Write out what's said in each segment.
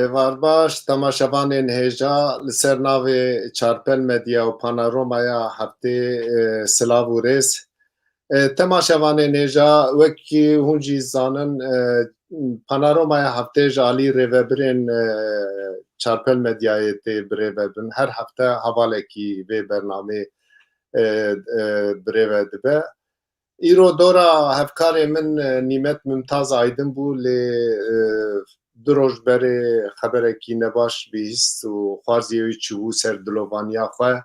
Var baş temaşevanên hêja li ser navê Çarpel Medya û Panoromaya heftê silav û rêz. Temaşevanên hêja wekî hûn jî zanin Panoromaya heftê ji alî rêvebirên Çarpel Medyayê tê birêvebin. Her hefte hevalekî vê bernamê birêve dibe. Îro dora hevkarê min Nîmet Mümtaz Aydin bû lê du roj berê xeberekî nebaş bihîst û xwarziyê wî çûbû ser dilovaniya xwe.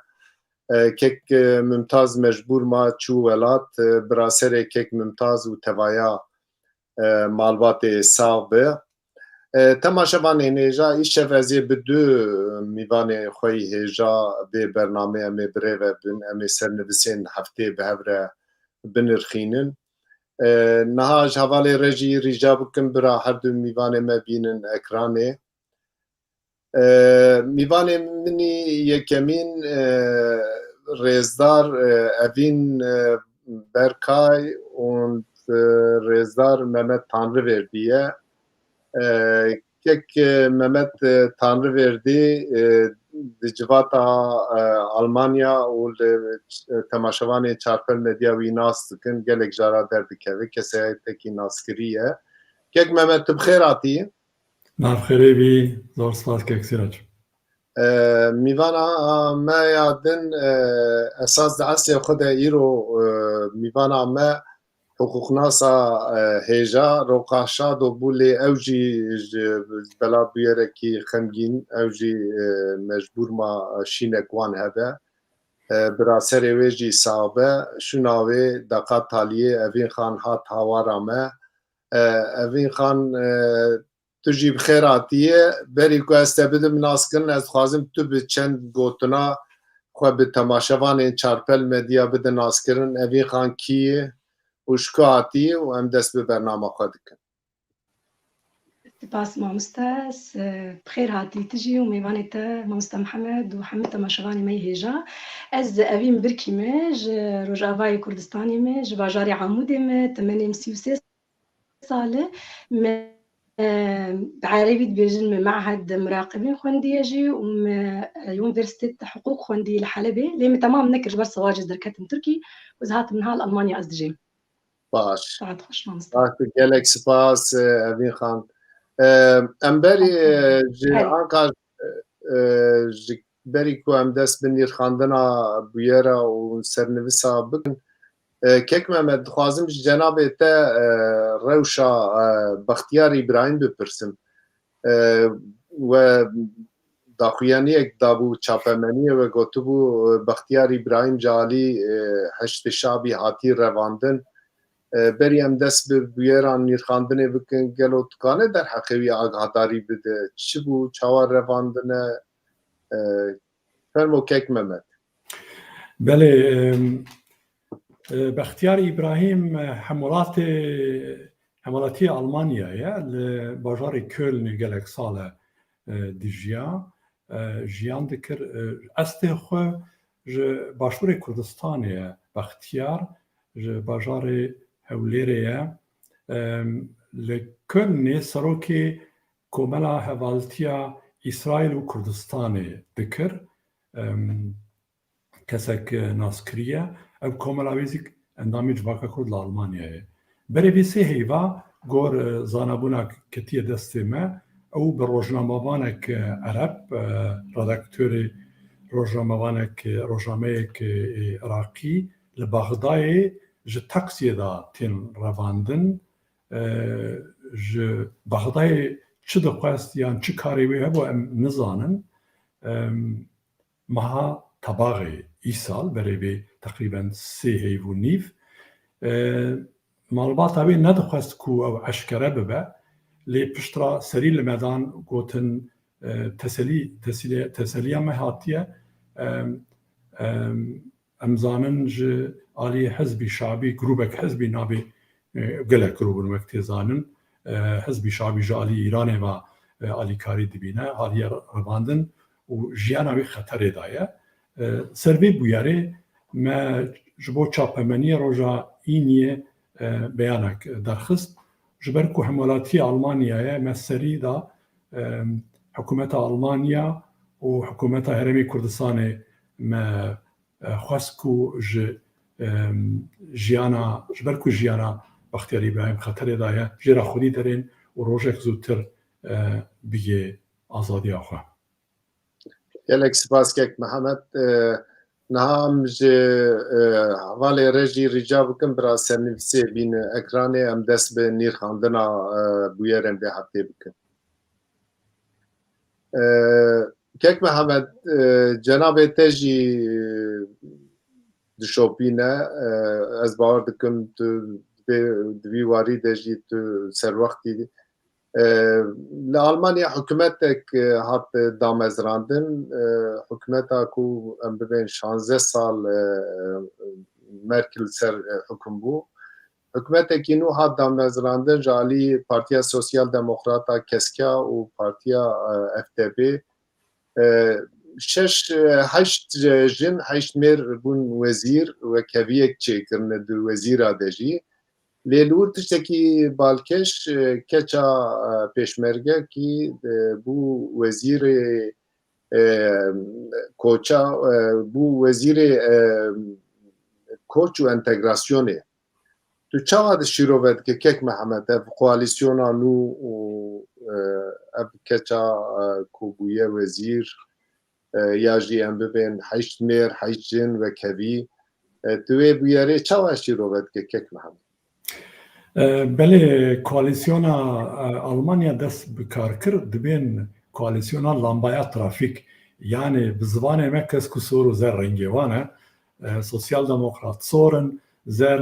Kek Mümtaz mecbûr ma çû welat bira serê kek Mümtaz û tevaya malbatê sax be. Temaşevanên hêja îşev ez ê bi du mîvanê xwe yî hêja vê bernamê em ê birêve bin, em ê sernivisên heftê bi hev re binirxînin. Niha ji hevalê re jî rîca bikim bira her du mîvanê me bînin ekranê. Mîvanê minî yekemîn rêzdar Evîn Berkay û rêzdar Mehmet Tanrıverdi ye. Kek Mehmet Tanrıverdi di civata Almanya û li temaşevanê Çarpel Medya wî nas dikin, gelek jara derdikeve, kesekî naskirî ye. Kek Mehmet tu bi xêr hatî? Navxêrê bî, zor spas kek Sîrac. Mîvana me ya din esas di esê xwe de îro mîvana me hukuknasa hêja Roqaşad bû lê ew jî ji bela bûyerekî xemgîn ew jî mecbûr ma şînek wan hebe. Bira serê wê jî sax be. Şûna wê Deqa Taliyê Evîn Xan hat hawara me. Evîn Xan tu jî bi xêr hatiye. Berî ku ez te bidim naskirin ez dixwazim tu bi çend gotina xwe bi temaşevanên Çarpel Medya bidin naskirin. Evîn Xan kî ye û ji ku hatiye û em dest bi bernama xwe dikin. Spas mamoste, bi xêr hatî tu jî û mêvanê te mamoste Mihemed û hemû temaşevanê me hêja. Ez Evîn Birkî me ji Rojavayê Kurdistanê me ji bajarê Amûdê me temenê 33 sal e. Me bi Erebî dibêjin me Mehed Muraqibîn xwendiye jî û me Universtît Hiqûq xwendiye li Helebê. Lê me temam nekir ji ber sewacê derketim Tirkî û ez hatim nihal Almanya ez dijîm. Baş. Saet xweş mamoste. Gelek spas Evîn Xan. Em berî ji anka ji berî ku em dest bi nîrxandina bûyera û sernivîsa bikin. Kek Mehmet dixwazim ji cenabê te rewşa Bextiyar İbrahîm bipirsim. We daxuyaniyek dabû çapemeniyê ve gotibû Bextiyar İbrahîm ji alî heştê şabî hatî revandin. Berî em dest bi bûyeran nîrxandinê bikin gelo dikane derheqê wî agadarî bide. Çi bû çawa revandine? Fermo kek Mehmet. Belê Bextiyar İbrahîm hemolatî Almanyayê li bajarê Kölnê gelek sal e dijiya jiyan dikir. Estê xwe ji başûrê Kurdistanê ye. Bextiyar ji bajarê Hewlêrê ye. Li Kölnê serokê komela hevaltiya İsraîl û Kurdistanê dikir. Kesek naskiriye. Ev komela wê endamê civaka Kurd li Almanyayê. Berê vê sê hêva gor zanabûna ketiye destê me ew bi rojnamevanek Ereb, redaktörê rojnameyek Iraqî li Bexdayê ji taksiyê da tên revandin. Ji Bexdayê çi dixwest yan çi karê wê hebû em nizanin. Meha Tebaxê îsal berê vê teqrîben 3 hêv û nîv. Malbata wê nedixwest ku ew eşkere bibe. Lê piştra serî li medan gotin teseliya me hatiye. Em zanin ji aliyê Hizbî Şabî grûbek hizbî navê gelek grûbin wek tê zanin. Hizbî Şabî ji alî Îranê ve alîkarî dibîne haliye revandin û jiyana wê xeterê da ye. Ser vê bûyerê me ji bo çapemeniya roja îniyê beyanek derxist. Ji ber ku hemolatiya Almanyayê me serî da حکومت آلمانیا و حکومت هرمی کردستان ما خواستکو جیانا جبرکو جیانا بختیاری بایم خطر دایا جرا خودی درین و روزک زودتر بیه آزادی آخوا. Gelek spas kek Mehmet. Naham ji hevalê rejî rica bikim bira sernivîsê bîne ekranê em dest bi nîrxandina bûyerên vê heftê bikin. Kek Mehmet, cenabê te jî dişopîne, ez bawer dikim tu di vî warî de jî tu serwextî li Almanya hikûmetek hat damezrandin, hikûmeta ku em bibên 16 sal Merkel ser hikûm bû. Hikûmetekî nû hat damezrandin ji alî Partiya Sosyal Demokrata Keska û Partiya FDP. Heşt jin heşt mêr bûn wezîr wekeviyek çêkirine di wezîra de jî. Lêlûr tiştekî balkêş keça pêşmergekî bû wezîrê koça bû wezîrê koç û entegrasyonê. Tu çawa di şîrove dike kek Mehmet ev koalîsyona nû û ev keça ku bûye wezîr ya jî em bibên heşt mêr heşt jin wekevî tu wê bûyerê çawa şîrove dike kek Mehmet? بله کوalisyona Almanya dest bikar kir dibên koalisyona lambaya trafik yani bi zivanê me kes ku sor û zer rengê wan e sosyal demokrat sorin zer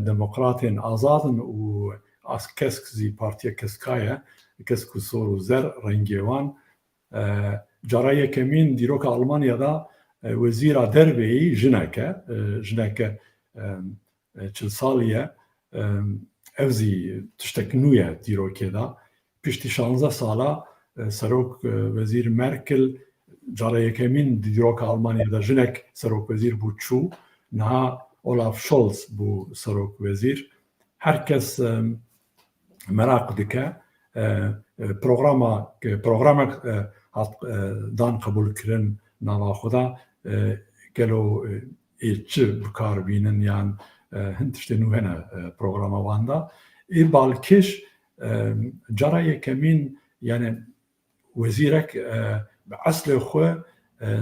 demokratên azadin û kesk zî partiya keskaye kes ku sor û zer rengê wan cara yekemîn dîroka Almanya'da wezîra derveyî jineke çil salî ye ev zî tiştek nû ye dîrokê da piştî 16 sala serok wezîr Merkel cara yekemîn dîroka Almanya'da jinek serok wezîr bû çû niha Olaf Scholz bû serok wezîr herkes merak dike programek hat dan qebûl kirin nava xwe da gelo çi bikar bînin yan hin tiştê nû hene programa wan da ê balkêş cara yekemîn yani wezîrek bi eslê xwe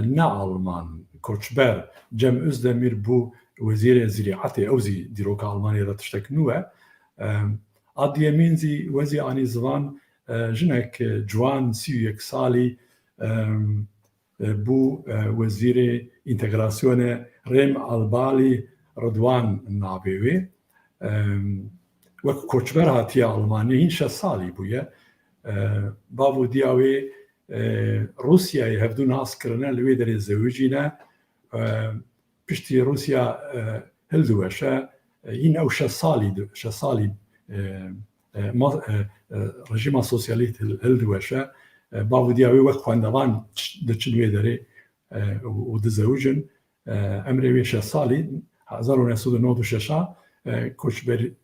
ne Alman koçber Cem Özdemir bû wezîrê zirîatê ew zî dîroka Almanya'da tiştek nû e adiyemîn zî wezî anî zivan jinek ciwan 31 salî bû wezîrê întegrasyonê Rêm Albalî Rıdvan navê wê wek koçber hatiye Almanyayê hîn 6 salî bûye bav û diya wê Rusyayê hevdû nas kirine li wê derê zewicîne piştî Rusya hildiweşe hîn ew 6 salî rejîma sosyalîst hildiweşe bav û diya wê wek xwendevan diçin wê derê û dizewicin emrê wê 6 salî 1996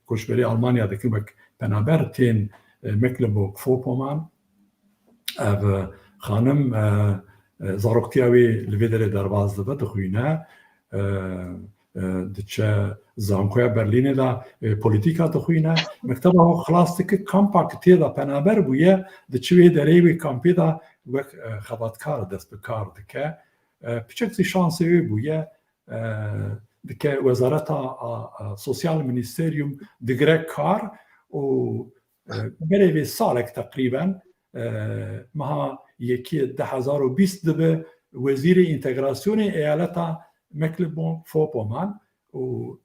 koçberî Almanya dikin wek penaber tên Mecklenburg-Vorpommern ev xanim zaroktiya wê li vê derê derbas dibe dixwîne diçe zankoya Berlînê da polîtîka dixwîne mekteba xwe xilas dike kampa ki tê da penaber bûye diçe wê derê wê kampê da wek xebatkar dest bi kar dike piçek zî şansê wê bûye dike Wezareta Sosyal Ministeryum digire kar û berê vê salek teqrîben meha yekî 2020 dibe wezîrê întegrasyonê eyaleta Mecklenburg-Vorpommern û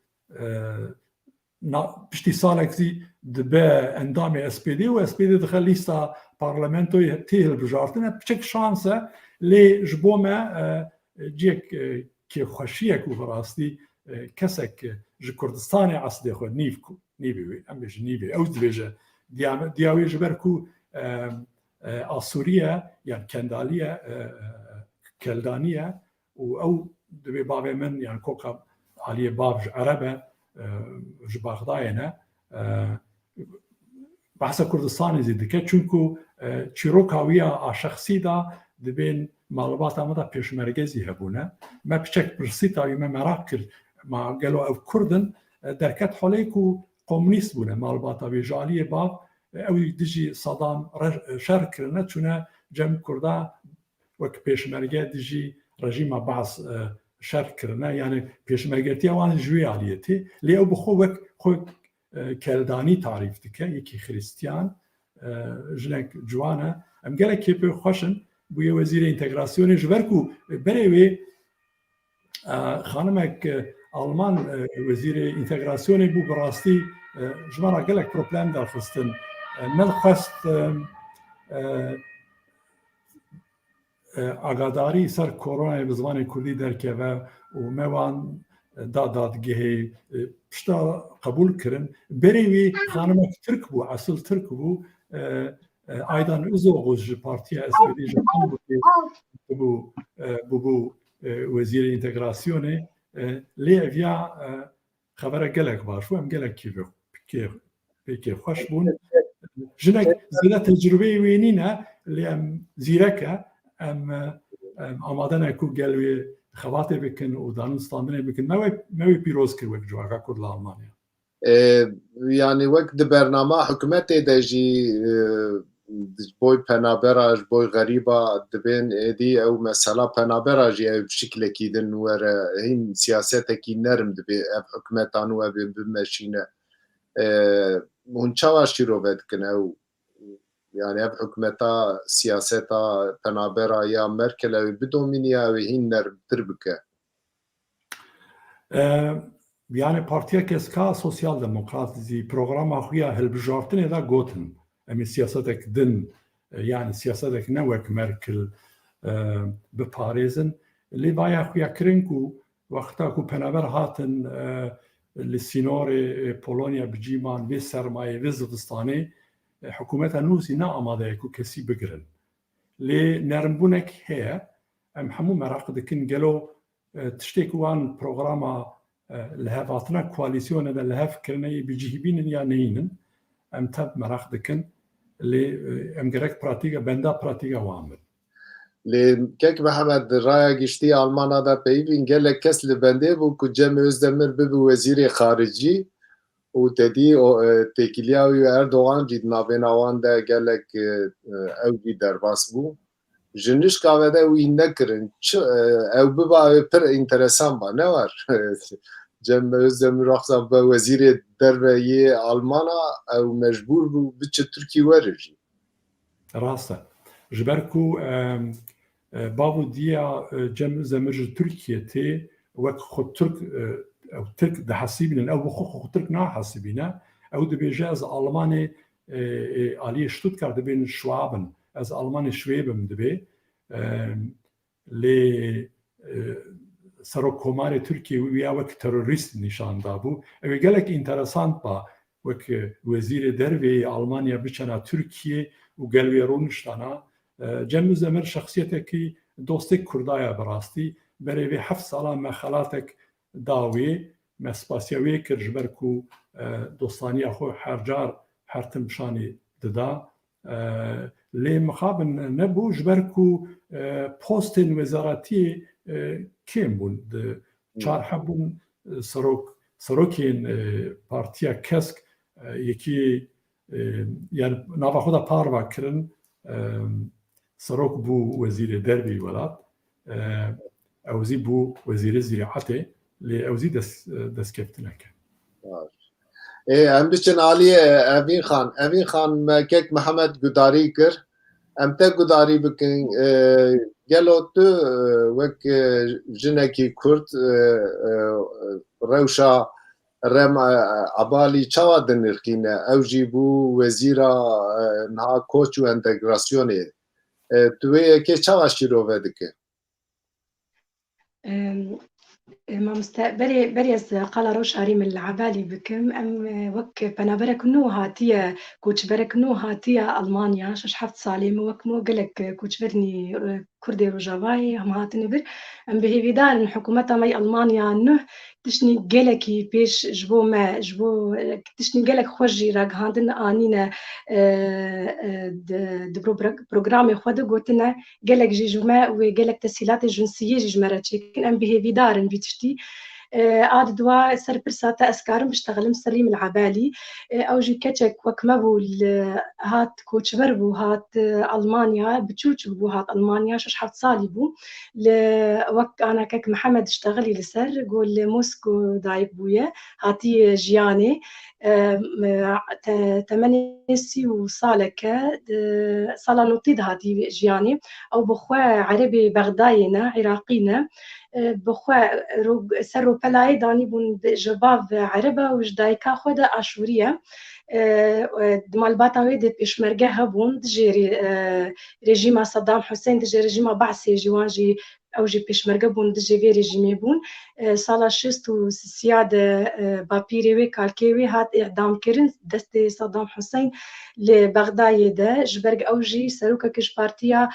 piştî salek zî dibe endamê SPD û SPD dixe lîsta parlamentoyê tê hilbijartine piçek şans e lê ji bo me ciyek kêfxweşiyek û birastî kesek ji Kurdistanê eslê xwe nîvê wê em bêjin nîvê ew dibêje diya wê ji ber ku Asûriye yan kendaliye keldaniye û ew dibê bavê min yan koka aliyê bav ji Erebe ji Baxdayê ne behsa Kurdistanê zî dike çunku چیرۆکاویە ئاشەخسی دا دەبێن ماڵباتامەدا پێشمەرگەزی هەبوونە مە پچێک پرسی تاوی مە مەراق کرد ماگەلۆ ئەو کوردن دەرکەت حۆلەیەک و کۆمونیست بوونە ماڵباتا بێژالیە باو ئەوی دژی سەدام شەرکردنە چونە جەم کووردا وەک پێشمەرگە دژی ڕژیمە باس شەرکردنە یانە پێشمەرگەتیەوان ژوێ عالیەتی لێ ئەو بخۆ وەک خۆی کەلدانی تعریف دکە یەکی خریستیان ژنێک جوانە ئەم گەلێک کێپێ خۆشن بوویە وەزیرە ئینتەگراسیۆنی ژبەرک و بەرێوێ خانمێک ئەڵمان وەزیرە ئینتەگراسیۆنی بوو بەڕاستی ژمارە گەلێک پرۆپلان داخستن نەخواست ئاگاداری سەر کۆرۆنای بە زمانی کوردی دەرکەوە و مەوان دادگەهەی پشتا قبول کردن بەرێوێ خانمێک ترک بوو ئەسڵ ترک بوو ئایدان ئوزۆغۆز ji Partiya SPD bû wezîrê întegrasyonê lê eviya xebera gelek baş û em gelek pêkê xweş bûn jinek zêde tecrübeyê wê nîne lê em zîrek e em amade ne ku gel wê xebatê bikin û danû standinê bikin me wê pîroz kir wek civaka Kurd li Almanya. Yani wek di bernama hikûmetê de jî boy penabera ji boy xerîba dibên êdî ew mesela penabera jî ew şiklekî din were hîn siyasetekî nerm dibe ev hikûmetan û ev bimeşîne hûn çawa şîrove dikin ew yani ev hikûmeta siyaseta penabera ya Merkel ew bidomîniya ew hîn nermtir bike. Yani partiya keska sosyal demokrat zî programa xwe ya hilbijartinê da gotin em ê siyasetek din yani siyasetek ne wek Merkel biparêzin lê vaya xwe ya kirin ku wexta ku penaber hatin li sînorê Polonya bi cîman vê sermayê vê zivistanê hikûmeta nû zî neamadeye ku kesî bigirin lê nermbûnek heye em hemû merak dikin gelo tiştێk wan programa li hevatina koalîsyonê de li hevkirineyê bi cihîbînin ya neyînin em teb merak dikin lê em gerek pratîka benda pratîka wan bin. Lê kek Mihemed raya giştî Almanya da peyvîn gelek kes li bendê bû ku Cem Özdemir bibe wezîrê xaricî û tedî têkiliya wî Erdogan jî di navêna wan de gelek ew jî derbas bû. Ji nişka ve de wî nekirin ew biba ew pir înteresan ba ne var? Cem Özdemir axsa be wezîrê derve yê Almanya ew mecbûr bû biçe Tirkî were jî. Rast e. Ji ber ku bavû diya Cem Özdemir ji Tirkiye tê wek xwe Tirk dihesibînin ew bi xwe Tirk nahesibîne ew dibêje ez Almanê aliyê Stuttgart dibên Schwaben ez Almanê Şwêbim dibe lê Serokkomarê Tirkiye ya wek terorîst nîşan dabû ew ê gelek înteresant ba wek wezîrê dervê Almanya biçena Tirkiye û gel wê rûniştana Cem Özdemir şexsiyetekî dostêk Kurdaya bi rastî berê vê heft sala me xelatek da wê me spasiya wê kir ji ber ku dostaniya xwe her car her tim şanî dida lê mixabin nebû ji ber ku postên wezaretiyê kêm bûn çar hebûn serokên partiya Kesk yekî yani nava xwe da parva kirin serok bû wezîrê dervê welat ew zî bû wezîrê zîraetê lê ew zî destkeftînek e. Em biçin aliyê Evîn Xan me kek Mihemed gudarî kir em te gudarî bikin gelo tu wek jinekî Kurd rewşa rem abalî çawa dinirxîne ew jî bû wezîra niha koç û entegrasyonê tu wê yekê çawa şîrove dike? مامۆستا بەرێز قەڵا ڕۆژ هەریم لە عەبالی بکەم ئەم وەک پەنابەرێک نۆ هاتیە کوچبەرێک نۆ هاتیە ئەڵمانیا 6-7 ساڵێمە وەکمۆ گەلێک کوچبەرنی کوردی ڕۆژاوای هەم هاتنە بر ئەم بەهێویدارن حکوومەتە مەی ئەڵمانیا نۆ تشني gelekî pêş ji bo me ji bo tiştî gelek xweş jî ragihandin anîne di programê xwe de gotine gelek jî ji me wê gelek tesîlatê jinsiyê jî ji me re çêkin em bihêvîdar in vî tiştî عاد دوا سر برسا تا اسكارم بشتغلم سريم العبالي او جي كتشك وكمبو هات كوتشبر بو هات المانيا بتشوتش بو هات المانيا شش حفت صالي بو وك انا كك محمد اشتغلي لسر قول موسكو دايك بويا هاتي جياني تمنيسي وصالك صالا نطيد هاتي جياني او بخوا عربي بغداينا عراقينا بخوا سر بلاي داني بون جباب عربة وجدايكا خدا أشورية دمال باتاوي دي بيشمرجة هبون دجيري رجيم صدام حسين دجي رجيم بعثي جوانجي أو جي بيشمرجة بون دجي في رجيمي بون سالا شست وسياد بابيري وي كالكيوي هات إعدام كرن دستي صدام حسين لبغداد ده جبرج أو جي سروكا كش بارتيا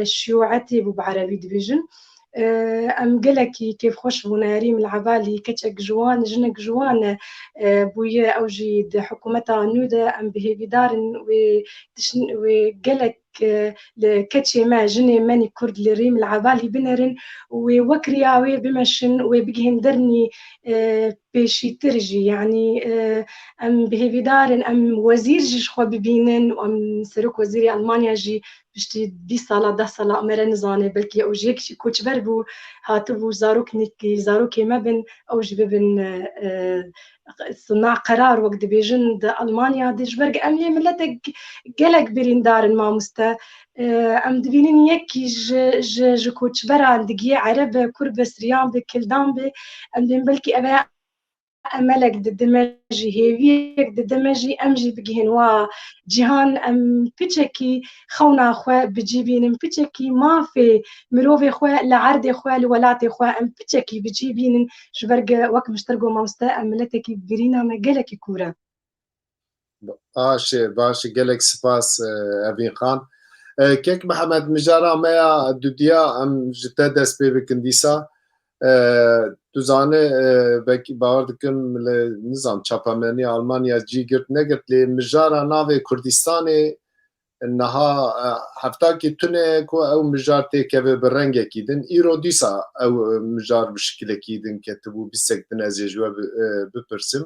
شيوعتي بو بعربي ديفيجن ام قلكي كيف خوش بوناريم العبالي كتشك جوان جنك جوان بويا اوجي حكومتها نودا ام بهيفي دارن وقلك لكتشي ما جني ماني كرد لريم العبالي بنرن ووكرياوي بمشن وبيجهن درني بيشي ترجي يعني ام بهيفي دارن ام وزير جيش خو ببينن وام سروك وزيري المانيا جي بشتي 10 سالا 10 سالا امر نزانه بلكي او جيك كوتشبر بو هاتبو زاروك نيكي زاروكي مبن او جبن صناع قرار وقت بيجن د المانيا دجبرج ام ملتك جلك بريندار ما مستا ام دبينين يكي ج كوتشبر عندي عرب كرب سريان بكلدان ب ام بلكي ابا أملك ددمجي هيفيك ددمجي أمجي بجهنوا جهان أم بيتشكي خونا خوا بجيبين بيتشكي ما في مروفي خوا لعرض خوا لولاتي خوا أم بيتشكي بجيبين جبرج وك مشترقو موستا أملتكي برينا مجلكي كورة باش gelek spas Evîn Xan kek Mihemed mijara me ya dudiya em ji te dest pê bikin dîsa tu zanê vekî bawer dikim li nizam çapemeniya Almanya cî girt negirt lê mijara navê Kurdistanê niha heftakî tune ku ew mijar têkeve bi rengekî din îro dîsa ew mijar bi şikilekî din ketibû bîsek din ez ê ji we bipirsim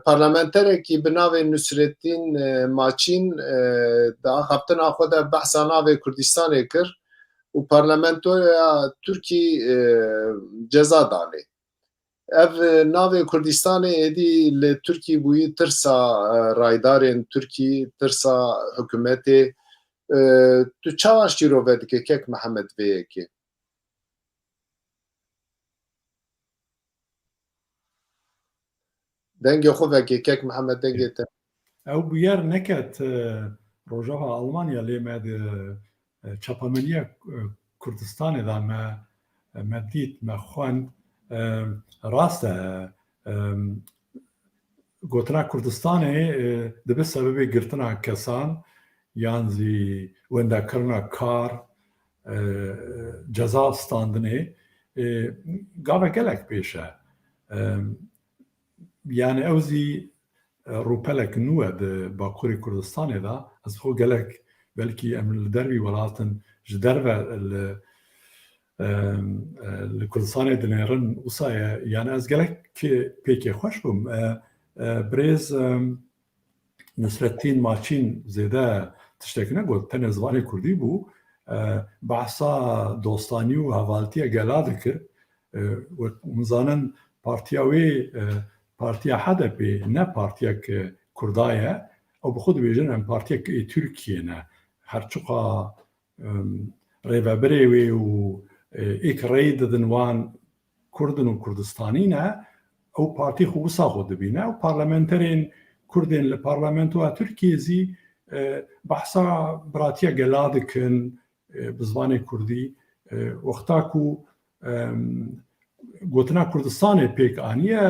parlamenterekî bi navê Nusretîn Maçîn di axaftina xwe de behsa navê Kurdistanê kir û parlamentoya Tirkî ceza danê ev navê Kurdistanê êdî li Tirkî bûyî tirsa raydarên Tirkî tirsa hikûmetê tu çawa şîro vedike kek Mihemed vê yekê dengê xwe vekê kek Mihemed dengê te ew bûyer neket rojava Almanya lê me di çapemeniya Kurdistanê de me dît me xwend rast e gotina Kurdistanê dibe sebebê girtina kesan yan zî wendekirina kar ceza standinê gavek gelek pêş e yani ew zî rûpelek nû e di Bakurê Kurdistanê de ez xwe gelek belkî em li dervî welatin ji derve li Kurdistanê dinêrin wisa ye yani ez gelek pêkê xweş bûm birêz Nusretîn Maçîn zêde tiştek negot tenê zimanê Kurdî bû behsa dostanî û hevaltiya gela dikir min zanin partiya wê partiya HDP ne partiyek Kurda ye ew bi xwe dibêjin em partiyek Tirkiyê ne herçiqa rêveberê wê û êk rê didin wan Kurdin û Kurdistanî ne ew partî xwe wisa xwe dibîne ew parlamenterên Kurdên li parlamentoya Tirkiyê zî behsa biratiya gela dikin bi zimanê Kurdî wexta ku gotina Kurdistanê pêk aniye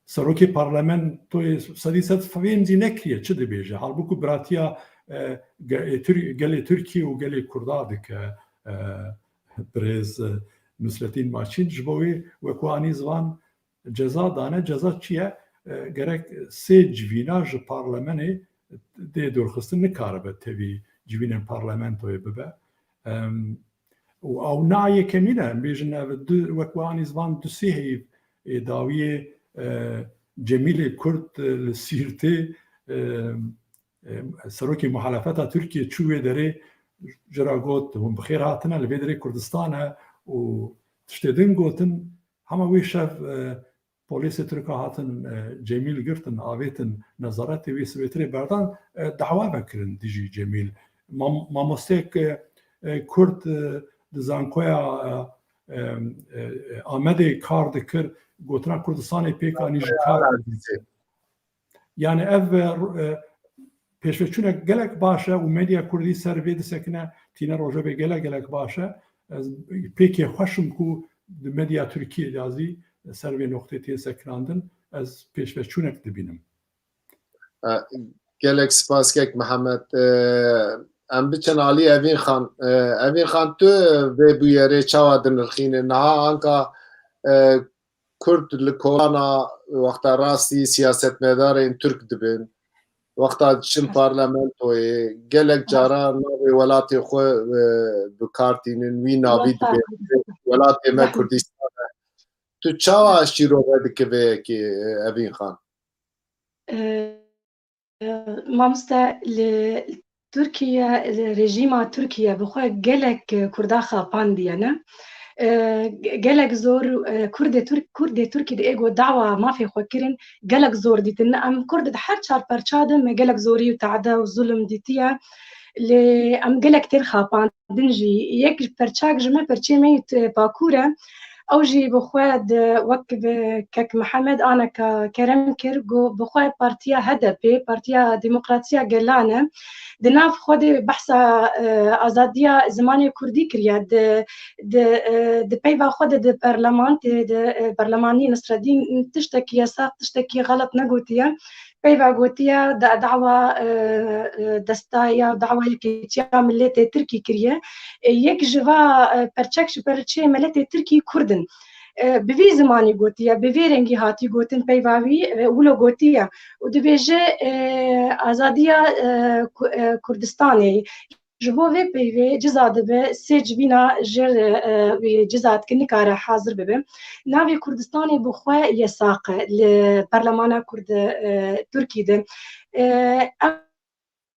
serokê parlamentoyê sedî sed fêm zî nekiriye çi dibêje halbûkû biratiya gelê Tirkî û gelê Kurda dike birêz نووسلتین ماچین ji bo wê wekwanî zivan ceza dane ceza çi ye gerek sê civîna ji parlemenê dê dûrxistin nikaribe tevî civînên parlamentoyê bibe û ew nayê kemîn e em bêjin ev wekwanî zivan du sê heyv dawiyê Cemîlê Kurd li Sîrtê serokê muhalefeta Tirkiye çû wê derê ji ra got hûn bi xêr hatine li vê derê Kurdistan e û tiştê din gotin hema wê şev polîsê Tirk hatin Cemîl girtin avêtin nezaretê wê sibêtirê berdan dawa vekirin dijî Cemîl mamosteyek Kurd di zankoya Amedê kar dikir gotina Kurdistanê pêkanî ji kar yani ev pêşveçûnek gelek baş e û medya Kurdî ser vê disekine tîne rojevê gelek baş e ez pêkê xweşim ku di medya Tirkiye yazî ser vê noxtê tê sekirandin ez pêşveçûnek dibînim. Gelek spaskek Mihemed em biçin alî Evîn Xan tu vê bûyerê çawa dinirxînin niha anka Kurd li kolana wexta rastî siyasetmedarên Türk dibin wexta diçin parlamentoyê gelek caran navê welatê xwe bikartînin wî navî dibe welatê me Kurdistan e tu çawa şîrove dike vêyekê Evîn Xan مامۆستا li Tirkiye rejîma Tirkiye bi xwe gelek Kurda xapandiyene gelek zor Kurdê Tirkî de êgo dawa mafê xwe kirin gelek zor dîtin em Kurd di her çar perça de me gelek zorî û teada û zulm dîtiye lê em gelek têr xapandin jî yek perçak ji me perçê me Bakur e ew jî bi xwe wek kek Mihemed aneka kerem kir got bi xwe partiya HDP Partiya Demokratîya Gelan e di nav xwe de behsa azadiya zimanê Kurdî kiriye di peyva xwe de di parlamentê di berlemanî Nisreddîn tiştekî yesaq tiştekî xelet negotiye peyva gotiye dawa destaya dawa yekîtiya milletê Tirkî kiriye yek ji va perçek ji perçê milletê Tirkî Kurdin bi vî zimanî gotiye bi vê rengî hatî gotin peyva wî wilo gotiye û dibêje azadiya Kurdistanê ji bo vê peyvê ciza dibe sê civîna jêr wê ciza dikin nikare hazir bibe navê Kurdistanê bi xwe yesaq e li Berlemana Kurd Tirkî de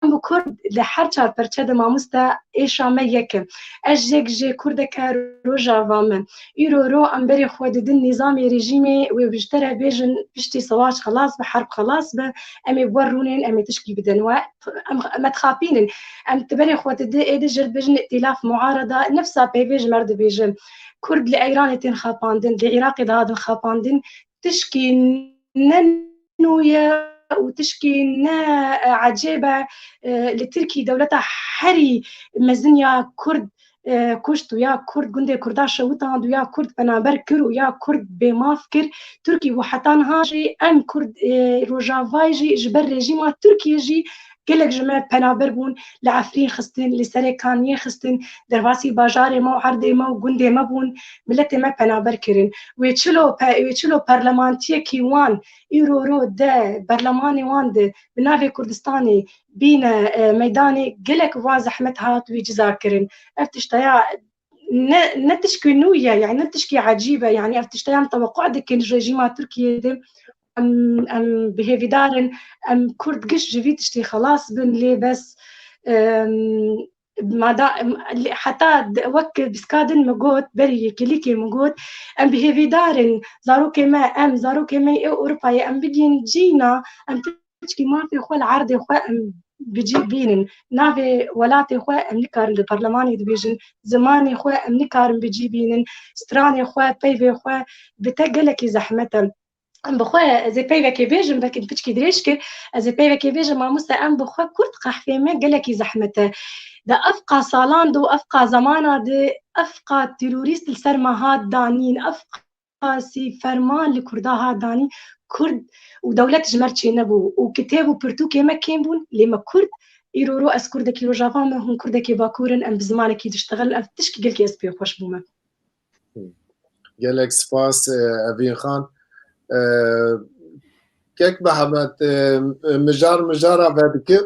em bi Kurd li her çar perçe de mamoste êşa me yek e ez jêk jê Kurdeke rojava me îro ro em berê xwe didin nîzamê rejîmê wê ji te re bêjin piştî siwaç xelas be herb xelas be em ê werrûnên em ê tişkî bidin we em dixapînin em ti berê xwe didê êdî jê dibêjin îtilaf muarada nefsa peyvê ji me re dibêjin Kurd li Îranê tên xapandin li Iraqê de hatin xapandin tişkî ne nû ye û tişkî ne ecêb e li Tirkî dewleta herî mezin ya Kurd kuşt û ya Kurd gundê Kurda şewitand û ya Kurd penaber kir û ya Kurd bêmav kir Tirkî û heta niha jî em Kurd rojavayê jî ji ber rejîma Tirkiye jî gelek ji me penaber bûn li Efrîn xistin li serê Kaniyê xistin derbasî bajarê me û erdê me û gundê me bûn milletê me penaber kirin wê çilo parlamentiyekî wan îro ro de berlemanê wan de bi navê Kurdistanê bîne meydanê gelek wan zehmet hat wî ciza kirin ev tişteya ne tişkî nû ye yani ne tişkî ecîb e yani ev tişteya em tewqع dikin ji rejîma Tirkiyê de em bihêvîdarin em Kurd giş ji vî tiştî xelas bin lê bes heta wek biskadin me got berî yekîlikê me got em bihêvîdarin zarokê me em zarokê me ê Ewropayê em bigîn cîna em tişkî mafê xwe li erdê xwe em bicîbînin navê welatê xwe em nikarin li berlemanê dibêjin zimanê xwe em nikarin bicîbînin stranê xwe peyvê xwe bi te gelekî zehmet e em bi xwe ez ê peyvekê bêjim vekî piçkî dirêj kir ez ê peyvekê bêjim mamoste em bi xwe Kurd qehfê me gelekî zehmet e di efqa salan de û efqa zamana de efqa terorîst li ser me hat danîn efqa sî ferman li Kurda hat danîn Kurd û dewlet ji me re çê nebû û kitêb û pirtûkê me kêm bûn lê me Kurd îro ro ez Kurdekî rojava me hûn Kurdekî Bakurin em bi zimanekî diştexelin ev tişkî gelkî ez pê xweş bû me gelek spas Evîn Xan kek Mehmed mijara vedike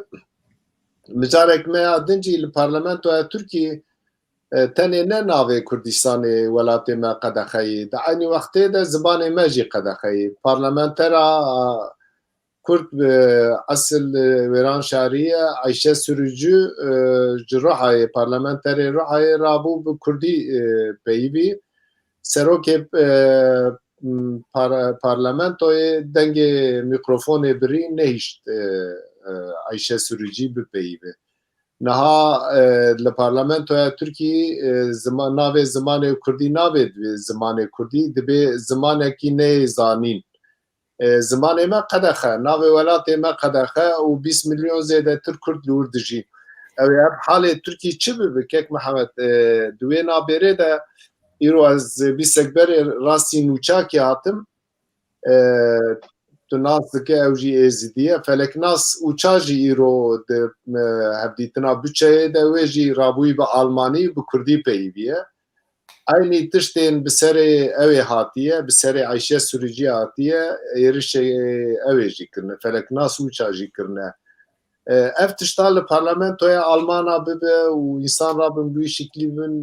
mijarek me ya din jî li parlamentoya Tirkiyê tenê ne navê Kurdistanê welatê me qedexeyê di aynî wextê de zibanê me jî qedexeyê parlamentera Kurd esil wêran şariye Ayşe Sürücü ji Rihayê parlamenterê Rihayê rabû bi Kurdî peyivî serokê parlamentoyê dengê mîkrofonê birî nehîşt Ayşe Sürücî bipeyivê. Niha li parlamentoya Tirkiyê navê zimanê Kurdî nabe zimanê Kurdî dibe zimanekî neyê zanîn. Zimanê me qedexe, navê welatê me qedexe û 20 milyon zêdetir Kurd li wir dijîn. Ew ê halê Tirkî çi bibe kek Mehmed di wê naberê de îro ez bîsekberê rastî nûçakê hatim tu nas dike ew jî êzîdiye feleknas ûça jî îro di hevdîtina bütçeyê de wê jî rabûyî bi Almanî bi Kurdî peyivî aynî tiştên bi serê ew ê hatiye bi serê Ayşe Sürücî hatiye êrişê ew ê jî kirine feleknas ûça jî kirine ev tişta li parlamentoya Almana bibe û însan rabin bi wî şiklî bin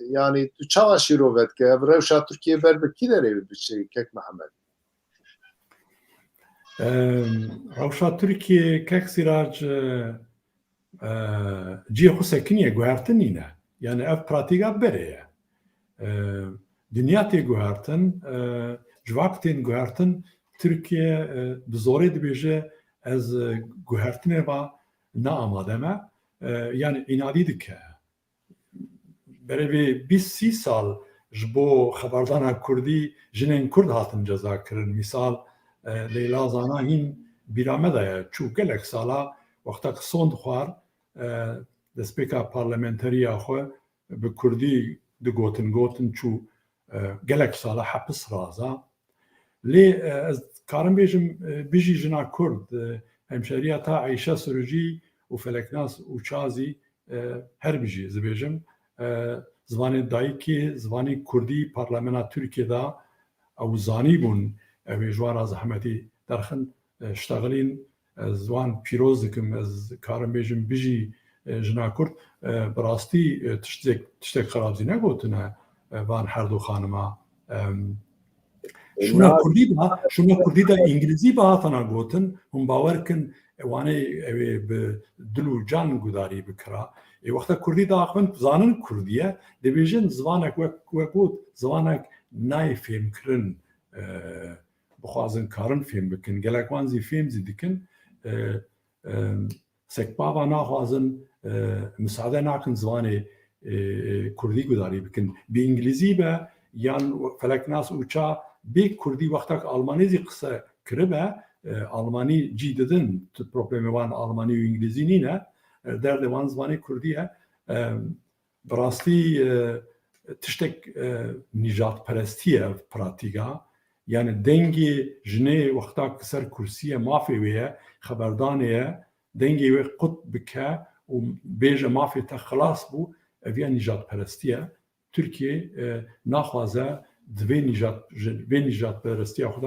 yanî tu çawa şîrov vedike ev rewşa Tirkiyê ber bi kî derê biçe kek Mehmed rewşa Tirkiyê kek Sîrac ciyê xwe sekiniye guhertin nîne yani ev pratîka berê ye dinya tê guhertin ji vaktên guhertin Tirkiye bi zorê dibêje ez guhertinê va neamade me yani înadî dike berevê 20-30 sal ji bo xeberdana Kurdî jinên Kurd hatin cezakirin misal Leyla Zana hîn bîra me de ye çû gelek sala wexta son dixwar destpêka parlamenteriya xwe bi Kurdî digotin çû gelek sala hepis raza lê ez karim bêjim bijî jina Kurd hemşeriya ta Ayşe Sürücî û Feleknas û Çazî her bijî zibêjim zivanê dayîkê zivanê Kurdî parlamenta Tirkiye da ew zanî bûn ew ê ji wan re zehmetî derxin ştexilîn ez wan pîroz dikim ez karim bêjim bijî jina Kurd bi rastî tiştek xerabzî negotine van herdu xanima şûna Kurdî da İngilîzî bi hatana gotin hûn bawer kin wanê ew ê bi dil û can gudarî bikira wexta Kurdî daxivin zanin Kurdiye dibêjin zivanek wek got zivanek nayê fêmkirin bixwazin karin fêm bikin gelek wan zî fêm zî dikin sekbava naxwazin misade nakin zivanê Kurdî gudarî bikin bi İngilîzî be yan Feleknas û ça bê Kurdî wextek Almanî zî qise kiribe Almanî cî didin tu problemê wan Almanî û İngilîzî nîne derdê wan zivanê Kurdî ye bi rastî tiştek nîjatperestî ye pratîka yani dengê jinê wexta ser kursiyê mafê wê ye xeberdanê ye dengê wê qut bike û bêje mafê te xilas bû ev ya nîjatperestî ye Tirkiye naxwaze divê nîjatperestiya xwe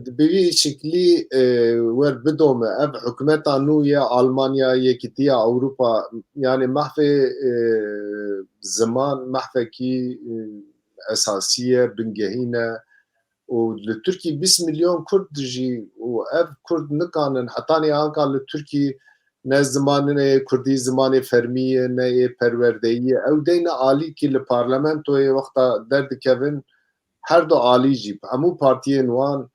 de bi vî şeklî wer bidome ev hikûmeta nû ya Almanya Yekîtiya Ewropa yani mehfê ziman mehfekî esasî ye bingehîne û li Tirkî 20 milyon Kurd dijî û ev Kurd nikanin hetanî anka li Tirkî ne zimanê Kurdî zimanê fermî ye ne yê perwerdeyî ye ew deyne alîkî li parlamentoyê wexta derdikevin her du alî jî hemû partiyên wan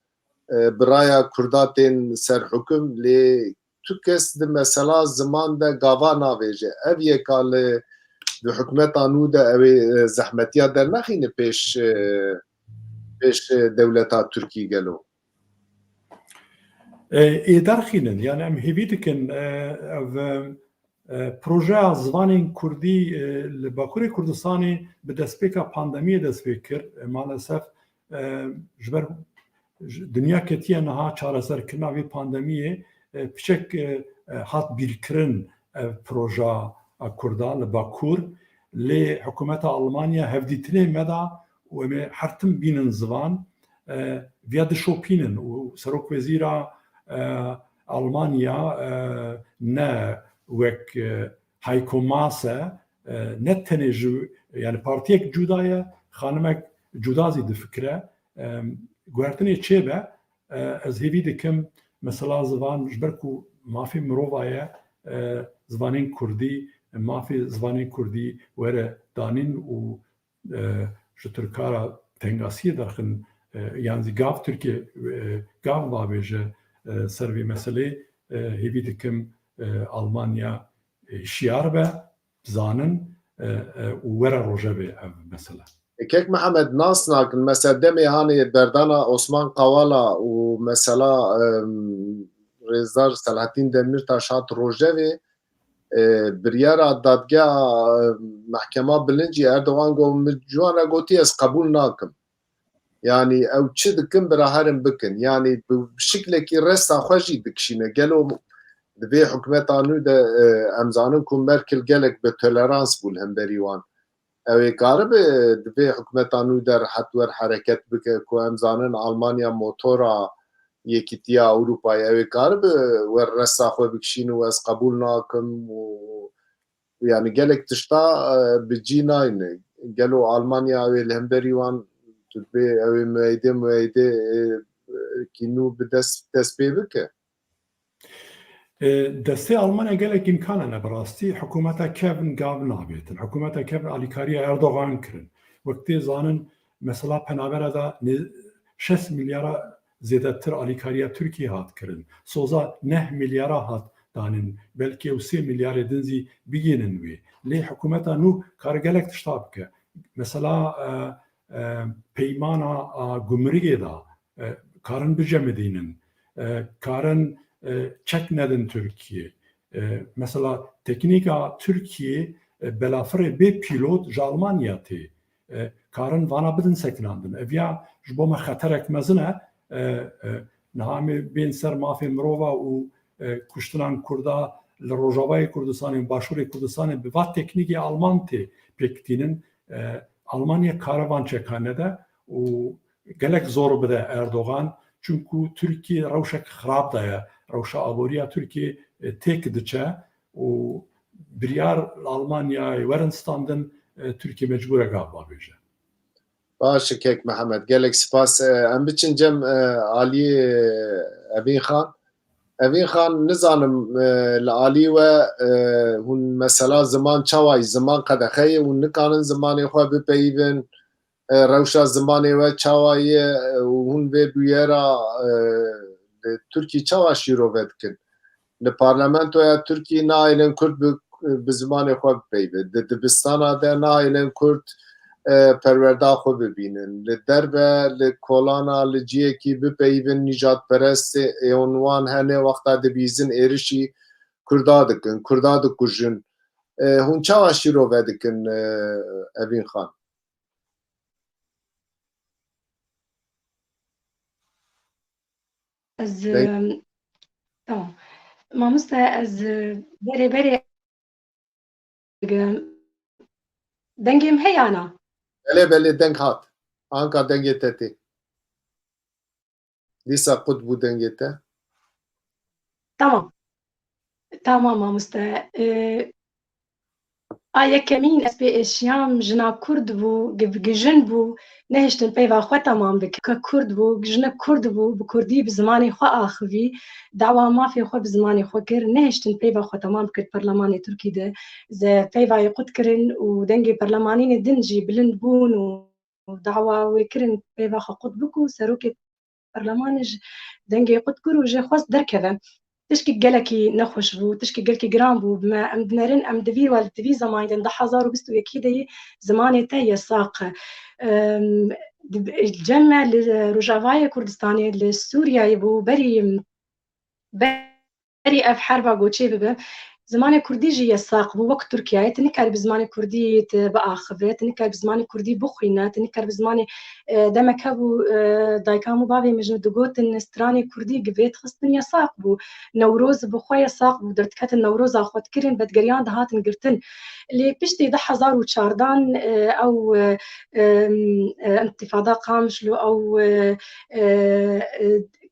biraya Kurda tên serhukm lê tu kes di mesela ziman de gava navêje ev yeka li di hikûmeta nû de ew ê zehmetiya dernexîne pêş dewleta Tirkî gelo ê derxînin yani em hêvî dikin ev projeya zivanên Kurdî li Bakurê Kurdistanê bi destpêka pandemiyê dest pê kir malesef ji ber dinya ketiye niha çareserkirina vê pandemiyê piçek hat bîrkirin ev projeya Kurda li Bakur lê hikûmeta Almanya hevdîtinê me da û وما حرتم بينن زوان فياد شوبينن وسروك وزيرا ألمانيا نا وك هايكو ماسا نتنجو يعني بارتيك جودايا خانمك جودازي دفكرة گوهرتنی چه به از هیوی دکم مثلا زبان جبرکو مافی مروایه زبانین کردی مافی زبانین کردی وره دانین و جترکارا تنگاسی درخن یعنی گاف ترکیه گاف بابیجه سروی مسئله هیوی دکم آلمانیا شیار به زانن و وره روژه به مثلا كيك محمد ناصناك مثلا دمي هاني بردانا عثمان قوالا ومثلا ريزدار سلاحدين دميرتاش هات روجيفي بريارا دادگاه محكمة بلنجي اردوغان قو مجوانا قوتي از قبول ناكم يعني او چه دكم براهرم بكن يعني بشكلكي رسا خوشي دكشينه قالوا دبي حكومتانو ده امزانن كون مركل قالك بتولرانس بولهم بريوان اوی کارب دبی حکومتانو در حتور حرکت بکه که امزانن آلمانیا موتورا یکیتیا اروپای اوی کارب ور رسا خو بکشین و از قبول ناکم و yani gelek tişta bicî nayne gelo Almanya ve lehemberiwan tübe ev meyde kinu bi dest pê bike دسته آلمانیا gelek imkana ne براستی حکومت کevin gav nabêtin حکومت kevin alîkariya Erdoğan kirin wektê zanin mesela penavera da 6 milyara zêdetir alîkariya Türkiye hat kirin soza 9 milyara hat danîn belkî ew 3 milyarê din zî bigînin wê lê hikûmeta nû kar gelek tişta bike mesela peymana gumrikê da karin bicemedînin karin çek nedin Türkiye. Mesela teknika Türkiye belafre be pilot Almanya te karın vana bidin seknandın. Evya jboma xaterek mezine nahami ben ser mafi mrova u kuştunan kurda Rojavayê Kurdistanê Başûrê Kurdistanê bi va teknikê Alman tê pêktînin Almanya karavan çekane de û gelek zor bide Erdoğan çünkü Türkiye rewşek xirab daye rewşa aboriya Türkiye tek diçe û biryar Almanyayê werin standin Türkiye mecbur e gava bêje. Baş kek Mehmed gelek spas em biçin cem Aliyê Evîn Xan nizanim li alî we hûn mesela ziman çawa ziman qedexeyê hûn nikarin zimanê xwe bipeyivin rewşa zimanê we çawa ye hûn vê bûyera Türkiye çawa şîrove dikin li parlamentoya Türkiye naîlin Kurd bi zimanê xwe bipeyve di dibistana de naîlin Kurd perwerda xwe bibînin li derve li kolana li ciyekî bipeyvin nîjadperestê êwan wan hene wexta dibîzin êrişî Kurda dikin Kurda dikujin hûn çawa şîrove dikin Evîn Xan Ez tamam. Mamoste ez berê dengêm heyana. Belê deng hat anka dengê te tê dîsa qut bû dengê te Tamam mamoste. Yekemîn ez pê eşiyam jina Kurd bû gijin bû nehiştin peyva xwe temam bike ke Kurd bû jinek Kurd bû bi Kurdî bi zimanê xwe axivî dawa mafê xwe bi zimanê xwe kir nehiştin peyva xwe temam bikir Perlemanê Tirkî de peyvayê qut kirin û dengê perlemanînê din jî bilind bûn û dawa wê kirin peyva xwe qut bikû serokê perlemanê ji dengê qut kir û jê xwest derkeve tişkî gelekî nexweş bû tişkî gelekî giran bû em dinerin em divî divî zamanî de 2021 de zimanê te yesaq cem li Rojavayê Kurdistanê li Sûriyeyê bû berî ev herba goçê bibe زمانی کردی جی یساق بو وقت ترکیه تنکر بزمانی کردی تبع خبره تنکر بزمانی کردی بخوینه تنکر بزمانی دمک بو دایکامو بابی مجن دگوتن استرانی کردی گویت خستن یساق بو نوروز بخو یساق بو درتکت نوروز خود کرین بدگریان دهاتن گرتن اللي بشتي ده 2014 او انتفاضه قامشلو او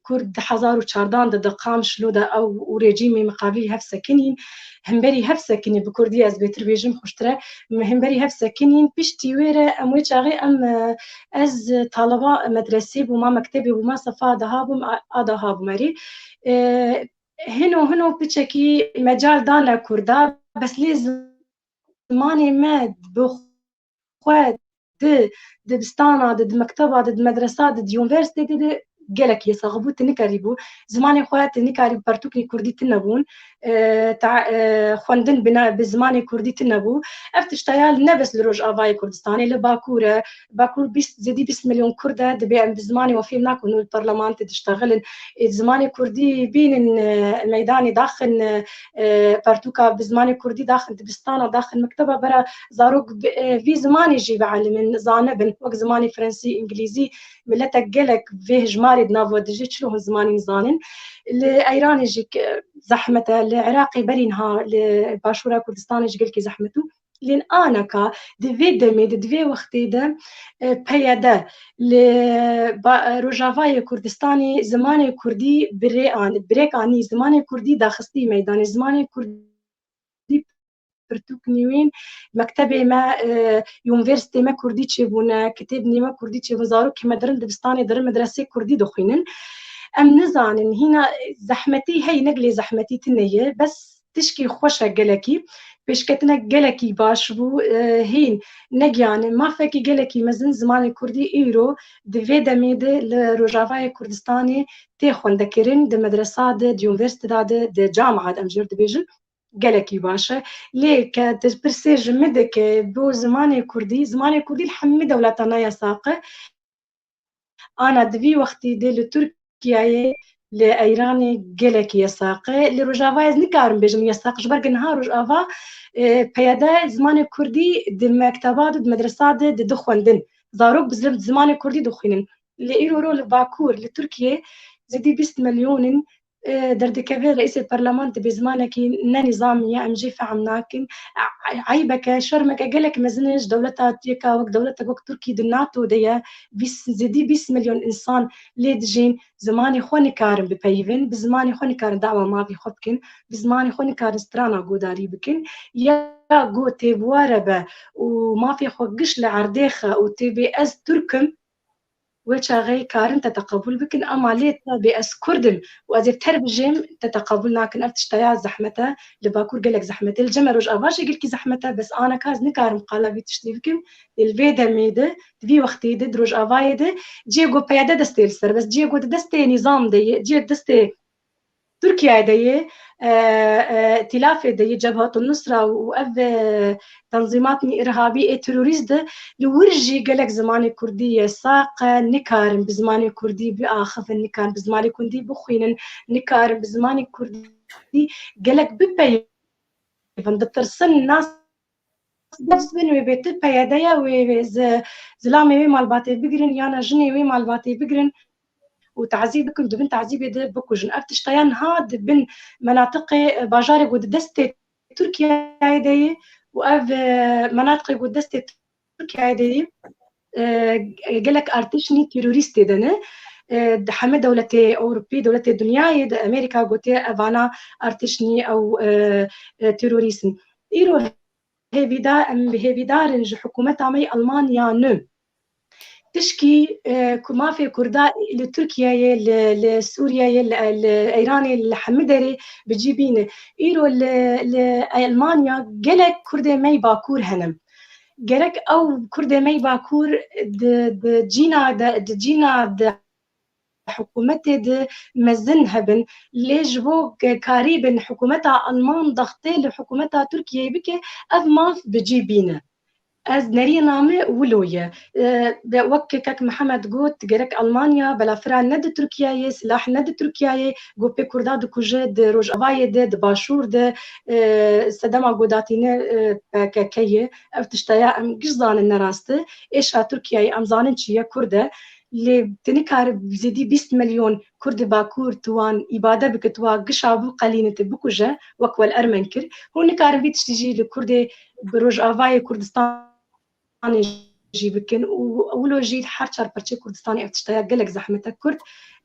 كرد 2014 ده قامشلو ده او رژیمی مقابلی هف سکنین همبری هف سکنین بکردی از بهتر بیجم خوشتره همبری هف سکنین پشتی ویره اموی چاقی ام از طالبا مدرسه بوما مکتبی بوما صفا دهابم آدهاب مری هنو بچکی مجال دان لکردا بس لیز زماني ما بخواد دبستانا د مكتبة د مدرسة د يونيفرسيتي د قالك يصاغبو تنكاريبو زماني خوات نكاري برتوكني كردي تنبون تاع خوندن بنا بزماني كردي تنبو افتشتايال نبس لروج افاي كردستاني لباكوره باكور بيس زدي 20 مليون كرده دبي بزماني وفي ناكو البرلمان تشتغل زماني كردي بين الميداني داخل برتوكا بزماني كردي داخل دبستانا داخل مكتبه برا زاروك في زماني جي بعلم زانبن وقت زماني فرنسي انجليزي ملتك قالك فيه جماري دنافو دجيت شلون زماني زانن الايراني جيك زحمته العراقي برينها الباشوره كردستاني جيك زحمته لين انا كا دفي وقتي ده بيدا لروجافاي كردستاني زماني كردي بريكاني زماني كردي داخستي ميداني زماني كردي برتوكنيوين مكتبي ما يونيفرسيتي ما كردي تشيبونا كتبني ما كردي تشيبون زارو كما درن دبستاني درن مدرسة كردي دخينن ام نزانن هنا زحمتي هي نقلي زحمتي تنيه بس تشكي خوشة قلكي بشكتنا قلكي باش بو هين نجيان ما فاكي قلكي مزن زمان كردي ايرو دفي دميد لروجافاي كردستاني تيخون دكرين د مدرسة د يونيفرسيتي د جامعة امجر دبيجن قالكي باشا ليه كتبرسيج مدك بو زماني كردي الحمد دولتنا يا ساقه انا دبي وقتي دي لتركيا لايراني قالكي يا ساقه لروجافايز نكارم بيجم يا ساق جبر نهار روجافا بيادا زماني كردي د مكتبات د مدرسات د دخوندن زاروك بزلم زماني كردي دخينن لإيرو لباكور لتركيا زدي 20 مليون دردكافير رئيس البرلمان بزمانك نظامية أمجي فعمناكن عيبك شرمك قالك مزنج دولتها تيكا وك دولتها وك تركي دناتو ديا زدي 20 مليون إنسان ليدجين زماني خوني كارم ببيفن بزماني خوني كارم دعوة ما في خبكن بزماني خوني كارم سترانا قوداري بكن يا قو تيبواربة وما في خوقش لعرديخة وتبي أز تركم وشاغي كارن تتقبل بكن أما ليتا بأس كردن وأزيف تربجم تتقبل لكن أفتشتايا زحمته لباكور قالك زحمته الجمع روج أباشي قلك زحمته بس أنا كاز نكارم قالا بيتشتي بكم الفيدا ميدا دبي وقتي دد روج أبايدا جيغو بيادا دستي السر بس جيغو دستي نظام دي جيغو دستي تركيا دي ائتلاف دي جبهة النصرة وأف تنظيمات إرهابية تروريست لورجي قالك زماني كردية ساقة نكارن بزماني كردي بآخف نكارن بزماني كردي بخوين نكارن بزماني كردي قالك بباي فندترسن الناس بزبن وبيت بيادية وزلامي وي مالباتي بقرن يانا جني وي مالباتي بقرن وتعذيبكم دبن تعذيب ده بكوجن افتشتيان هاد بن مناطق باجاري قد دستي تركيا هيدي وأف مناطق قد دستي تركيا هيدي قالك ارتشني تيروريستي دنا حمد دولتي أوروبي دولتي دنيا أمريكا قلت أفانا ارتشني أو تيروريسم إيرو هيفي دارنج حكومتها مي ألمانيا نو تشكي ما في كردا لتركيا لسوريا لإيران الحمدري بتجيبين إيرو لألمانيا جلك كردا مي باكور هنم جلك أو كردا مي باكور جينا حكومتي مزنها بن ليش بو كاري بن حكومتها ألمان ضغطي لحكومتها تركيا بك أف ما بتجيبينه از نری نامه ولویه وقت کک محمد گوت گرک آلمانیا بلافرا ند ترکیه سلاح ند ترکیه گو په کوردا د کوجه د روجاوای د باشور د سدما گوداتینه ککیه او تشتیا ام گزان نراسته ايش ترکیه ام زانن چیه کورده لی تنکار زیدی 20 میلیون کرد باکور توان ایباده بکتوا گشابو قلینت بکوجه وکول ارمنکر هون کار ویت تجی لکرد بروجاوای کردستان جي بكن وأولو جيد حرشار برشي كردستاني أفتشتايا قلق زحمتك كرد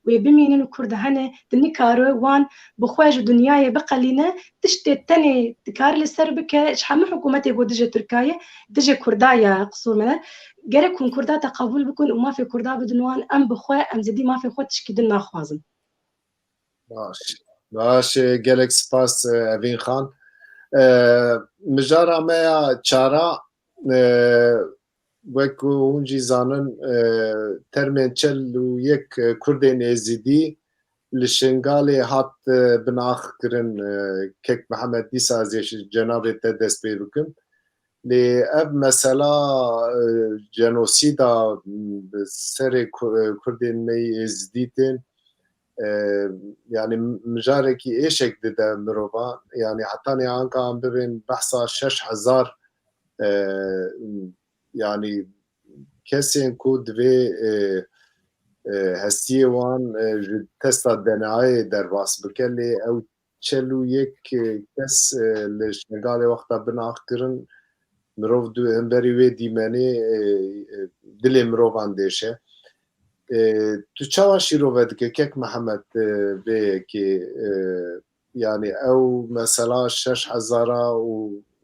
ويبمينين كرد هنا تنكارو وان بخواج دنياي بقلينا تشتي تاني تكار لسربك شحام حكومتي بودجة تركيا دجة كردايا قصور منا جركون كردا تقبل بكون وما في كردا بدنوان أم بخوا أم زدي ما في خوا تشكيدنا خوازن باش قلق سباس أفين خان مجارة ما چارا وەکو هونجی زانن تەرمێن چەل و یەک کوردên êzîdî li Şingalê hat binaxkirin kek Mihemed dîsa ji cenabê te dest pê bikim lê ev mesela jenosîda serê Kurdên me êzîdî tên yani mijarekî êşek dide mirovan yani hetanê anka an bibên behsa 6000 yani kesên ku divê hestiyê wan ji testa DNAyê derbas bike lê ew çel û yek kes li Şingalê wexta binaxkirin mirov hemberî wê dîmenê dilê mirovan dêşe tu çawa şîrove dike kek Mihemed vêyekê yani ew mesela 6000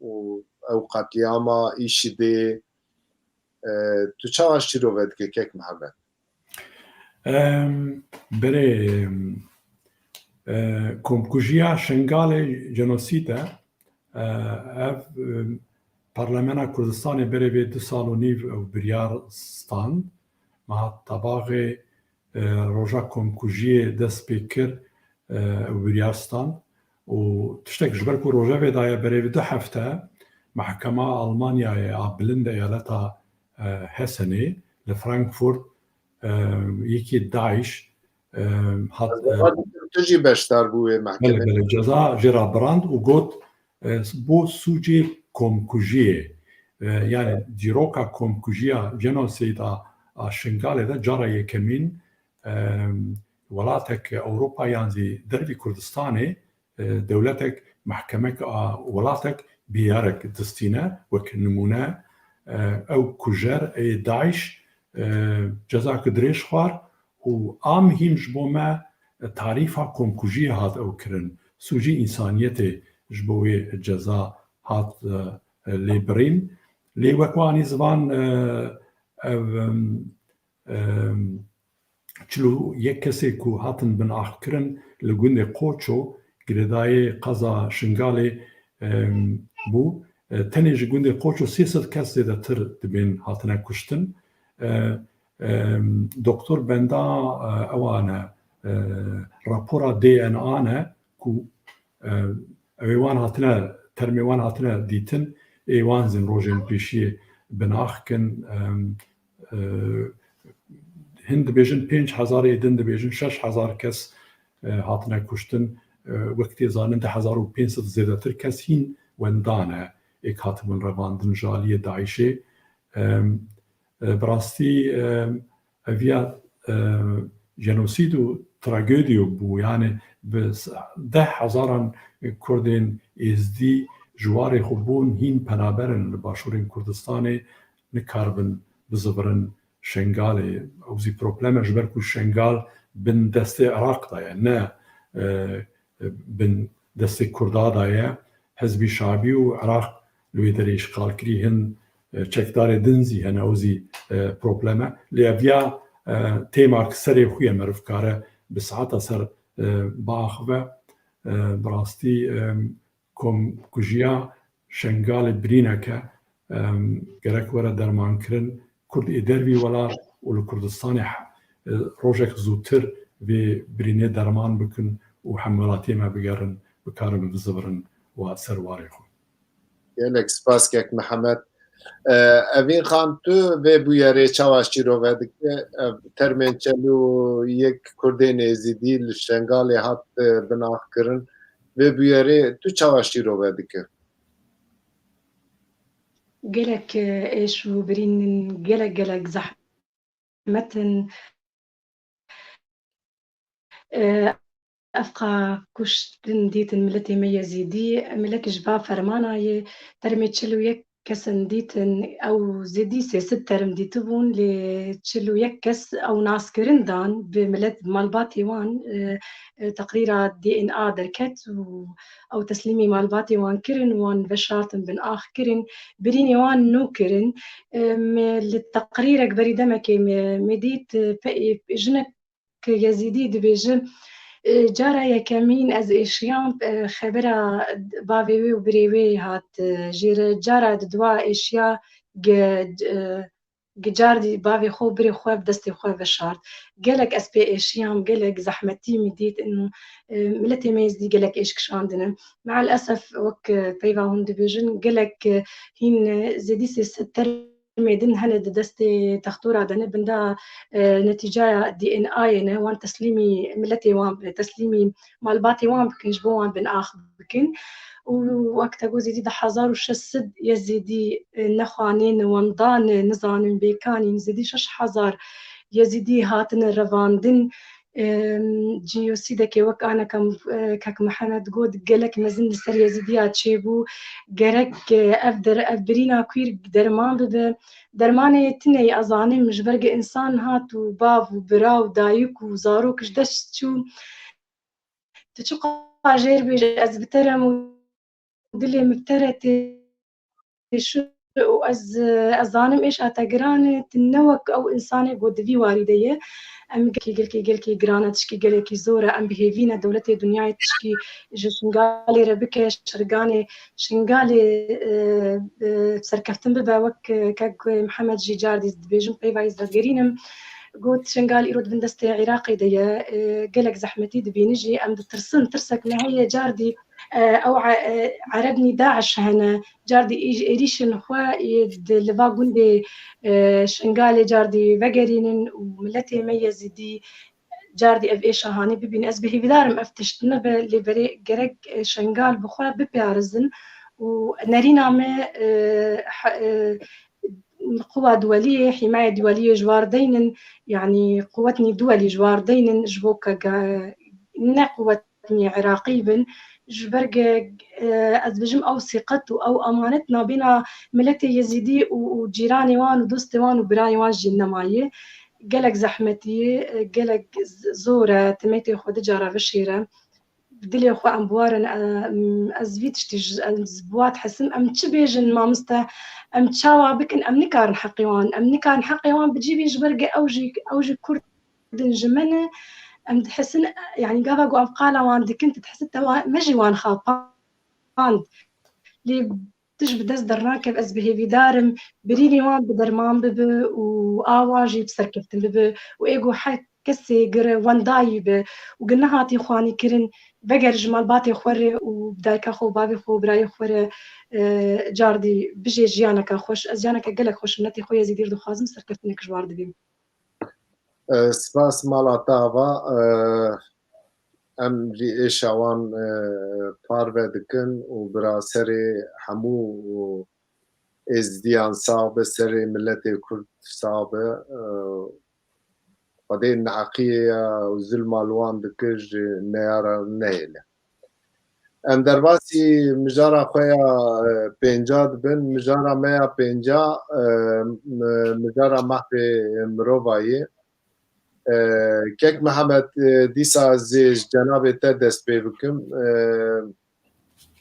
û ew qetlîama îşî dê tu çawa şîrove dike kek Mihemed berê komkujiya Şingalê jenosîd e ev Parlamena Kurdistanê berê vê 2 sal û nîv ew biryar stand mehat tabaxê roja komkujiyê dest pê kir ew biryar stand û tiştek ji ber ku rojevê daye berê vê 2 hefte Mehkema Almanyayê a bilind eyaleta Hesenê li Frankfurt yekî Daesh hat tu jî beşdar bû wê mehkemê ceza jê re birand û got bo sûcê komkujiyê yani dîroka komkujiya jenosîda a Şingalê de cara yekemîn welatek Ewropayan zî dervî Kurdistanê dewletek mehkemek a welatek biyarek distîne wek nimûne ew kujer ê Daesh cezakî dirêj xwar û am hîn ji bo me tarîfa komkujiyê hat ew kirin sûcî însaniyetê ji bo wê ceza hat lêbirîn lê wek wanî zivan ev çil û yek kesê ku hatin binaxkirin li gundê Qoço girêdayê qeza Şingalê bû tenê ji gundê Qoço 300 kes zêdetir dibên hatine kuştin Doktor benda ewan e rapora DNA ne ku ew wan hatine termê wan hatine dîtin ê wan zin rojên pêşiyê binaxkin hin dibêjin 5000 din dibêjin 6000 kes hatine kuştin wekî zanin 1500 zêdetir kes hîn wendan e êk hatibin revandin ji aliyê Daişê براستی اویا جنوسید و تراژدی بو یعنی به 10,000 کردین ازدی جوار خوبون هین پنابرن باشورین کردستان نکاربن بزبرن شنگالی اوزی پروبلم جبر کو شنگال بن دست عراق دایا نه بن دست کردا دایا حزب شعبی و عراق لوی در اشغال کری هن çekdarê din zî hene ew zî probleme lê eviya têmak serê xwe ye merivkare bi saeta ser biaxive bi rastî komkujiya Şingalê birîneke gerek were dermankirin Kurd ê dervî welat û li Kurdistanê rojek zûtir vê birînê derman bikin û hemwelatiyê me bigerin bikarin bizivirin wa ser warê xwe gelek spas kek Mihemed اوین خان تو و بویره چاواشی رو ودک ترمن چلو یک کردین ازیدی لشنگال هات بناخ کرن و بویره تو چاواشی رو ودک قالك ايش وبرين قالك زحمة أفقا كشتن ديتن ملتي ميزيدي ملك جبا فرمانا ترمي تشلو يكس ديتن أو زيدي ست ترم ديتبون لتشلو يكس أو ناسكرن دان بملت مالباتي وان تقريرا دي ان دركت أو تسليمي مالباتي وان كرن وان بشارتن بن آخ كرن بريني وان نو كرن للتقرير بري دمك مديت جنك يزيدي دبيجن جارا یکمین از ایشیان خبره باوی و بریوی هات جیر جارا دوا ایشیا جاردی باوی خو بری خو دستی خو بشارت قالك اس بي ايشيام قالك زحمتي مديت انه ملتي ميز دي قالك ايش كشاندنا مع الاسف وك بيفا هوند بيجن قالك هين زيديسي ستر ميدن هند دستي تختورا دنا بندا نتيجة دي ان اي وان تسليمي ملتي وان تسليمي مالباتي وان بكن جبوان بن اخ بكن ووقت جوزي دي حزار وشسد يزيدي نخوانين وانضان نزان بيكاني نزيدي شش حزار يزيدي هاتن الرفاندن جيوسيدا وك انا كم كك محمد جود قالك مزن سر يزيديات شيبو قالك افدرينا كوير درمان بب درمان تني ازاني مش برق انسان هات وباب وبرا ودايك وزاروك دش شو تشقى غير بيج از بترم ودلي مبترت شو ازانم ايش اتقران تنوك او انساني بود في والديه ام قلكي جرانا تشكي قلكي زورا ام بهيفينا دولتي دنياي تشكي شنقالي ربك شرقاني شنقالي سركفتن ببا وك كاك محمد جيجاردي دبيجن قيبا يزدقرينم قلت شنقال إيرود بندستي عراقي ديا قلك زحمتي دبي نجي أم ترسن ترسك ما هي جاردي أو عربني داعش هنا جاردي إيريشن خوا يد لباقون دي شنقالي جاردي بقرين وملتي ميز دي جاردي أف إيش هاني ببين أسبه بدارم أفتشت نبى لبري جرق شنقال بخوا ببيارزن ونرينا ما قوى دولية حماية دولية جوار دينن يعني قوتني دولي جوار دينن جبوكا نا قوتني عراقي بن جبرق أزبجم أو ثقت أو أمانتنا بين ملتي يزيدي وجيراني وان ودوستي وان وبراني وان جينا معي قالك زحمتي قالك زورة تميتي خود جارة بشيرة بدلي خو ام بوارن ازفيتش تج زبوات حسن ام تشبيجن ما مستا ام تشاوا بكن ام نكارن حقيوان ام نكارن حقيوان بتجيبي جبرقة اوجي كرد جمنه ام تحسن يعني قافا قو افقالا وان دي كنت تحس توا مجي وان خاطان لي تجب دز درناكب از به بدارم بريني وان بدرمان بب واواجي بسركفتن بب وايجو حك كسي قر وان دايب وقلنا هاتي خواني كرن بقر جمال باتي خوري وبدايكا خو بابي خو براي خوري جاردي بجي جيانك خوش از جيانك قلك خوش نتي خويا زيدير دو خازم سركفتنك جوار دبيم سپاس مالاتا ام جی ایشوان پارو دکن و برا سری همو ازدیان صعبه سری ملت کرد صعبه خدای نحقیه و ظلم الوان دکج نیاره نیله ام درواسی مجارا خویا پینجا دبن مجارا میا پینجا مجارا محفی مروبایی کک محمد دیسا زیج جناب تا دست پی بکم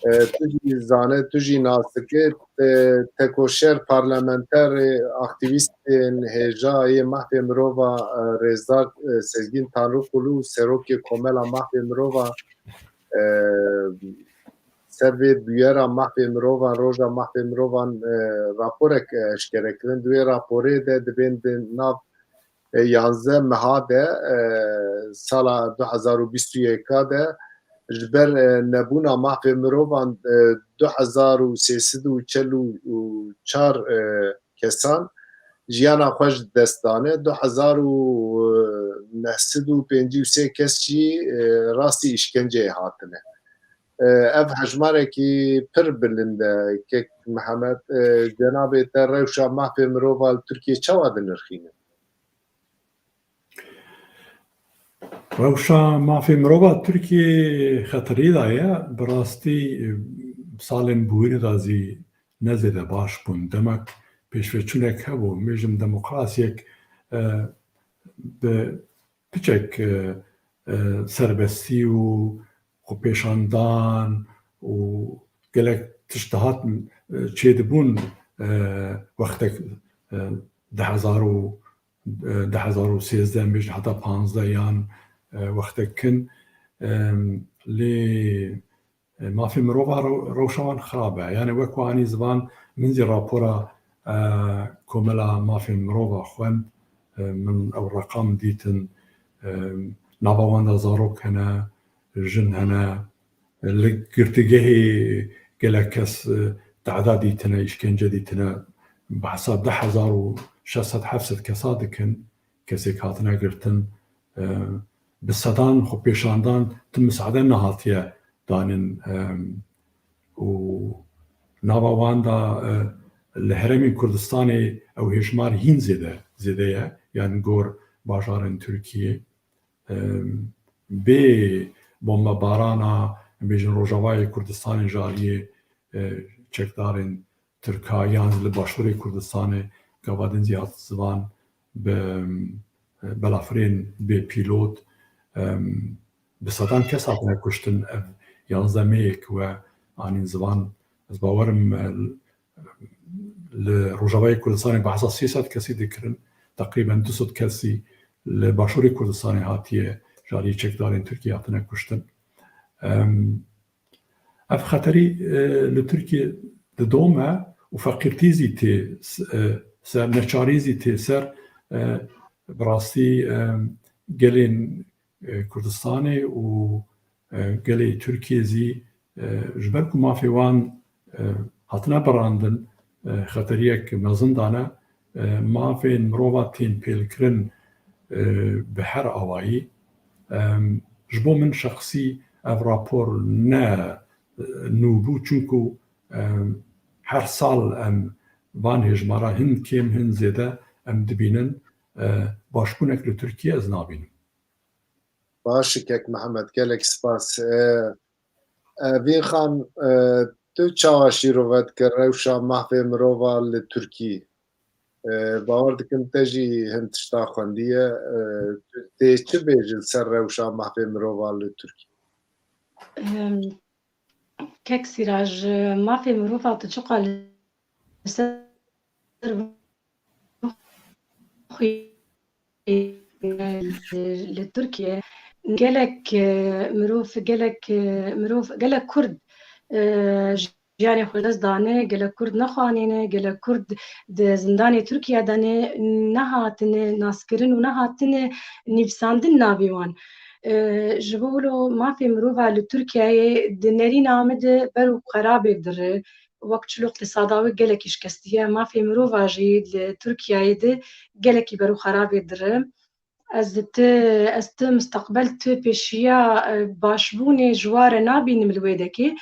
تجی زانه تجی ناسکه تکوشر پارلمنتر اکتیویست هجای محفی مروبا رزاق سزگین تانرو کلو سروکی کوملا محفی مروبا سروی بیارا محفی مروبا روژا محفی مروبا راپورک اشکره کرن دوی راپوره ده دبین ناف 11 مهاده سال 2021 ده جبر نبونا مافی مروان 2344 کسان جیانا خوش دستانه 2953 کس چی راستی اشکنجه هاتنه اف هجمارکی پر بلنده که محمد جناب تروشا مافی مروان ترکیه چواد نرخینه روشا مافی مروان ترکیه خطری دایه براستی سالن بویر دازی نزده باش بون دمک پیشوچونک هبو میجم دموکراسیک به پیچک سربستی و پیشاندان و گلک تشتهات چه دبون وقتک 2013 میج حتی 15 یان وقتک کن لی مافی مروفا روشوان خرابه يعني وكواني زبان منزي رابورا كوملا مافي مروفا خوان من او رقم ديتن نابوان زاروك هنا جن هنا لقرتقهي قلكس تعداد ديتنا اشكنجه ديتنا بحساب 10600 كسادكن كسيك هاتنا قرتن بالسدان خو بيشاندان تم سعدان نهاتيه دانن و ناواندا الهرم كردستاني او هشمار هين زيده يعني غور باجارن تركيا بي بومبا بارانا بيجن روجاواي كردستاني جاريه چكدارن تركيا لباشوري كردستاني قوادن زياد زبان بلافرين ببيلوت بسدان كسا كشتن 11 ميك و آنین زبان از باورم لروجاوای کردستانی بحثا 300 کسی دکرن تقریبا 200 کسی لباشوری کردستانی هاتیه جاری چکدارین ترکیه هاتنه کشتن اف خطری لترکیه دومه و فقیرتیزی تی سر نچاریزی تی سر براستی گلین کردستانی و گلی ترکیه زی جبرکو مافی وان هاتنا براندن خطریک مزندانه مافی مرواتین پیلکرن بحر آوایی جبو من شخصی اف راپور نه نوبو چونکو هر سال ام وان هجمارا هند کم هند زیده ام دبینن باشبونک لترکیه از نابینم باشکک محمد گلک سپاس وین خان تو چاواشی رو ود که روشا محفه مروفا لترکی باور دکن تجی هند تشتا خوندیه تی چه بیجل سر روشا محفه مروفا لترکی كيك سراج ما في مروفة تشقى لسر لتركيا قالك مروف قالك كرد جياني خلص دانه قالك كرد نخوانينه قالك كرد زنداني تركيا دانه نهاتن ناسكرن ونهاتن نفساندن نابيوان جبولو ما في مروفة لتركيا دنيري نامد برو قرابي در وقت شلو اقتصاداوي قالك إشكستيا ما في مروفة جي لتركيا يد قالك برو خرابي در أزت مستقبلت بشيا باشبوني جوار نابين ملويدكي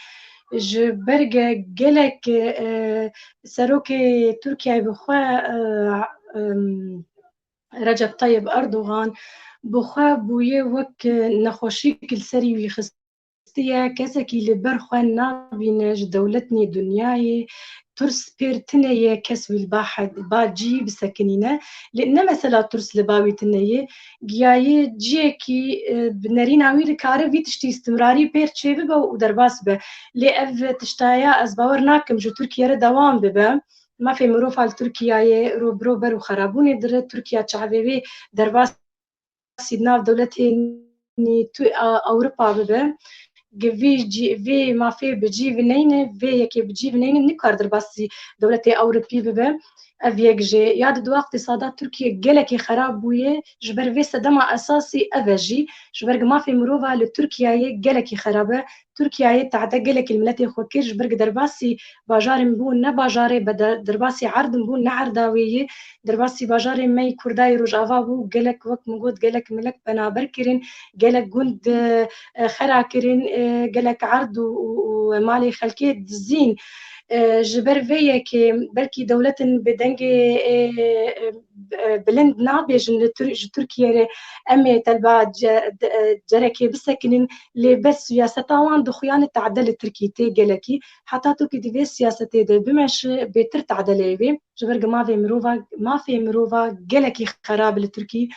جبرجة قالك سروكي تركيا بخوا رجب طيب أردوغان بخوا بويه وك نخوشي كل سري ويخستيا كسكي لبرخوان نابينج دولتني دنياي ترس بيرتنية كسو الباحد باجي بسكنينة لأن مثلا ترس لباوي تنية جاي جيكي بنرين عويل كاره في تشتي استمراري بيرتشي ببا ودرباس با لأف تشتايا أزباور ناكم جو تركيا دوام ببا ما في مروف على تركيا روبر وخرابوني در تركيا شعبي درباس سيدنا دولتي أوروبا ببا في ما في بجي بنينه في يكي بجي بنينه نكار درباسي دولتي أوروبي ببا ev yek jê ya di duwa iqtîsada Tirkiye gelekî xerab bûye ji ber vê sedema esasî ev e jî ji ber mafê mirova li Tirkiyeyê gelekî xerab e. Tirkiyeyê tehdê gelekî li miletê xwe kir ji ber derbasî bajarên bûn ne bajarê be derbasî erdin bûn ne erda wê yê derbasî bajarê me Kurdayê Rojava bû gelek wek min got gelek milek penaber kirin gelek gund xera kirin gelek erd û malê xelkê dizîn ji ber vê yekê belkî dewletin bi dengê bilind nabêjin ji Tirkiyeyê em ê telba cerekê bisekinin lê bes siyaseta wan dixuyanê tehdê li Tirkiyê tê gelekî heta Tirkî di vê siyasetê de bimeşe bêtir tehdê wê ji ber mafê mirova gelekî xerab li Tirkî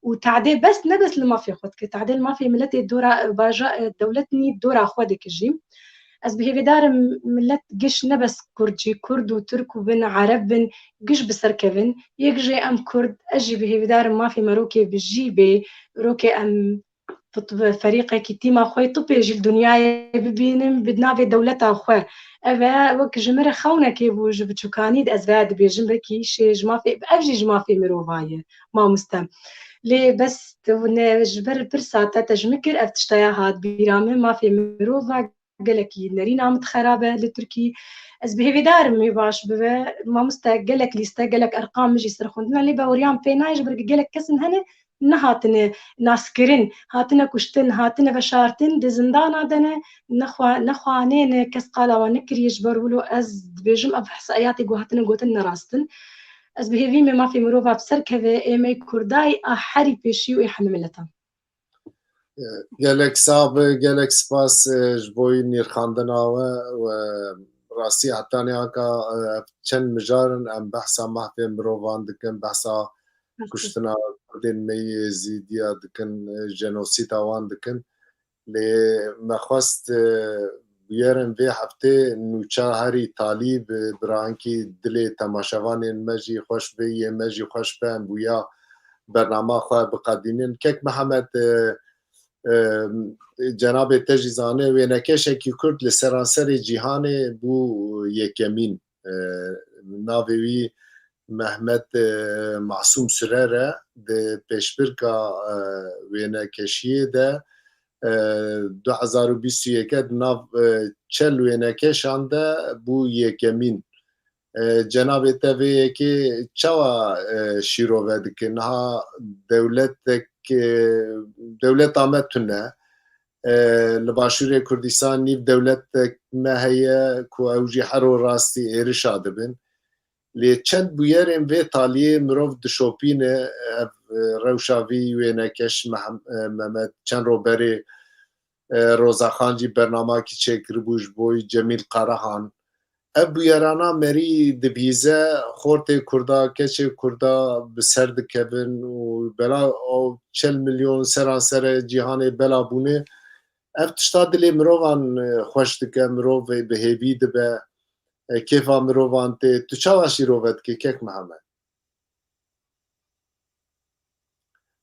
û tehdê bes ne bes li mafê xwe dike tehdê li mafê miletê dora dewletî dora xwe dike jî ez bi hêvîdarim millet giş ne bes Kurd jî Kurd û Tirk û bin Ereb bin giş bi ser kevin yek jê em Kurd ez jî bi hêvîdarim mafê me rokê bi jî bê rokê em ferîqekî tîma xwe tupê jî li dunyayê bibînin bi navê dewleta xwe ev e wek ji me re xewnekê bû ji biçûkanî de ez vêya dibêjim vekî îşê ji mafê ev jî ji mafê mirova ye mamoste lê bes ji ber pirsa te ji min kir ev tişteya hat bîra min mafê mirova gelekî nerîna min xerab e li Tirkî ez bi hêvîdarim wî baş bibe mamoste gelek lîste gelek erqam min jî serxwendin lê baweriyan pê nayê ji ber gelek kesin hene nehatine naskirin hatine kuştin hatine veşartin di zindana de ne nexwanê kes qala wan nekiriye ji ber wilo ez dibêjim ev hesayatê hatine gotin nerastin ez bi hêvî me mafê mirova bi ser keve êmê Kurdayê a herî pêşî û ê hemî milleta gelek sabı gelek spas ji bo nîrxandina we û rastî hetaniyaka çend mijarin em behsa mafê mirovan dikin behsa kuştina Kurdên me Êzidiya dikin jenosîda wan dikin lê me xwest bûyerên vê heftê nûça herî talî bi birankî dilê temaşevanên me jî xweş bê yê me jî xweş be em bûya bernama xwe biqedînin kek Mihemed cenabê te jî zane wênekeşekî Kurd li seranserê cîhanê bû yekemîn navê wî Mehmet Masûm Sürer e di pêşbirka wênekeşiyê de 2021 di nav çel wênekeşan de bû yekemîn cenabê te vê yekê çawa şîrove dike niha dewleta me tune li Başûrê Kurdîstan nîv dewletek me heye ku ew jî hero rastî êrişa dibin lê çend bûyerên vê taliyê mirov dişopîne ev rewşa vî wênekeş Mehmet çend roberê Rozaxan jî bernamakî çêkiribû ji bo Cemîl Qarahan ev bûyerana merî dibîze xortê Kurda keçê Kurda bi ser dikevin û bela 40 milyon seransere cîhanê bela bûne ev tişta dilê mirovan xweş dike mirov bi hêvî dibe kêfa mirovan tê tu çawa şîrove dikî kek Mihemed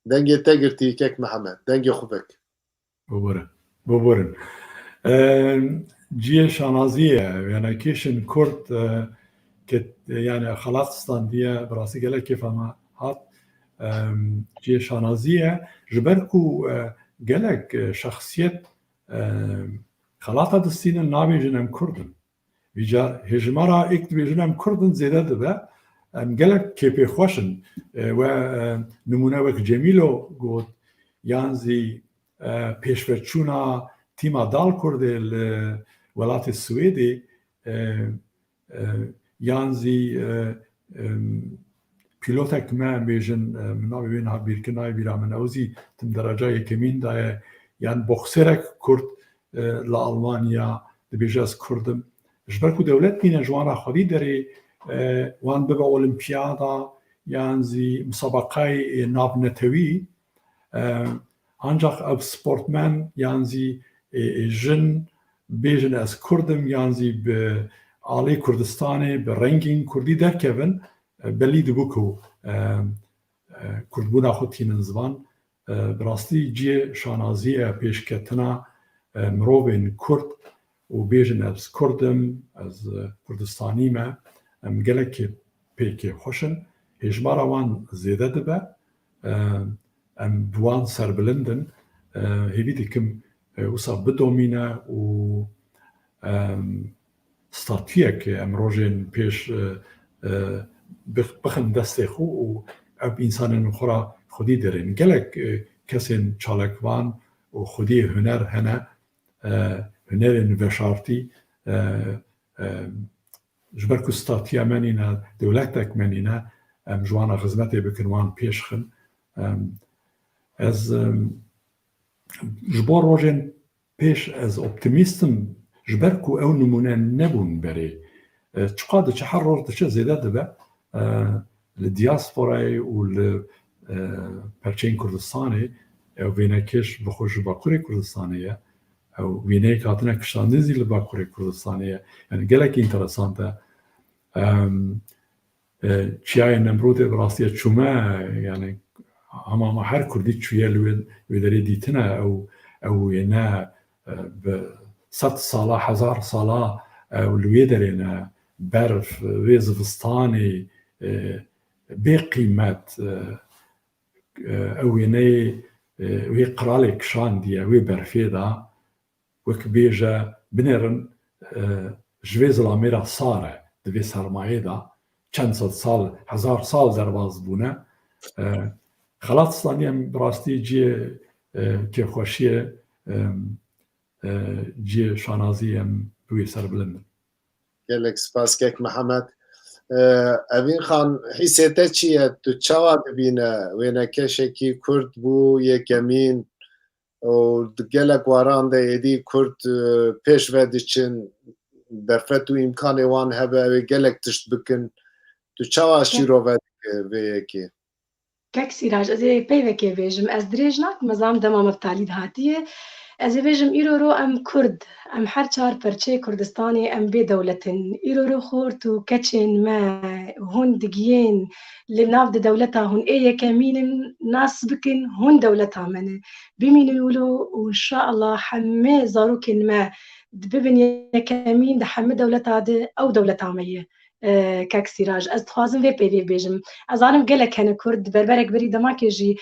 dengê te girtî kek Mihemed dengê xwe vek ببرن جیه شانازیه یعنی کشن کرد که یعنی خلاصستان دیه براسی گله که فهمه هات جیه شانازیه جبر کو گلک شخصیت خلاصه دستین نامی جنم کردن ویجا هجمارا اکت بیجنم کردن زیده ده گلک که پی خوشن و نمونه وک جمیلو گود یانزی پیشورچونا تیما دال کرده ولات سوئدی یانزی پیلوتک من بیشن منابع بین ها بیرکنای بیرامن اوزی تم درجه یکمین دای یان بخسرک کرد لا آلمانیا دبیجاز کردم جبرکو دولت بینه جوانا خودی داری وان ببا اولمپیادا یانزی مسابقای نابنتوی ancak ev sportmen yanzi jin bêjin ez Kurdim yanzi bi alê Kurdistanê bi rengên Kurdî derkevin belî dibû ku Kurdbûna xwe tînin zivan bi rastî ciyê şanaziya pêşketina mirovên Kurd û bêjin ez Kurdim ez Kurdistanî me em gelekî pêkê xweşin hêjmara wan zêde dibe em bi wan serbilindin hêvî dikim wisa bidomîne û statûyekê em rojên pêş bixin destê xwe û ev însanên xwe ra xwedî derên gelek kesên çalekvan û xwedî huner hene hunerên veşartî ji ber ku statiya menîne dewletek menîne em ji wan re xizmetê bikin wan pêşxin ez ji bo rojên pêş ez optimîstim ji ber ku ew nimûne nebûn berê çiqa diçe her roj diçe zêde dibe li diasporayê û li perçeyên Kurdistanê ew vênekêş bixwe ji Bakurê Kurdistanê ye ew wêneyek hatine kişandin zî li Bakurê Kurdistanê ye yani gelek interesant e çiyayê Nemrûdê bi rastiya çûme yani hema her Kurdî çûye li wê derê dîtine ew wêne bi 100 sala 1000 sala ew li wê derê ne berf wê zivistanê bê qîmet ew wêneyê wê qiralê kişandiye wê berfê da wek bêje binêrin ji vê zilamê re sar e di vê sermayê da çend sed sal 1000 sal derbas bûne xelatstanî em bi rastî ciyê kêfxweşiyê ciyê şanazî em bi wê serbilindin gelek spaskek Mihemed evîn xan hîsê te çi ye tu çawa dibîne wênekeşekî Kurd bû yekemîn û di gelek waran de êdî Kurd pêş ve diçin derfet û îmkanê wan hebe ew ê gelek tişt bikin tu çawa şîrove dike vê yekê Kek Sîraj ez ê peyvekê vêjim ez dirêj nakim ez am dema meftalî dihatiye ez ê vêjim îroro em Kurd em her çar perçeyê Kurdistanê em bê dewletin îroro xort û keçên me hûn digiyên li nav di dewleta hûn ê yekemînin nas bikin hûn dewleta me ne bimînin wilo û inşaallah hemê zarokên me bibin yekemîn di hemî dewleta de ew dewleta me ye Kek Sîraj ez dixwazim vê peyvê bêjim ez zanim gelek hene Kurd berberek berî demakê jî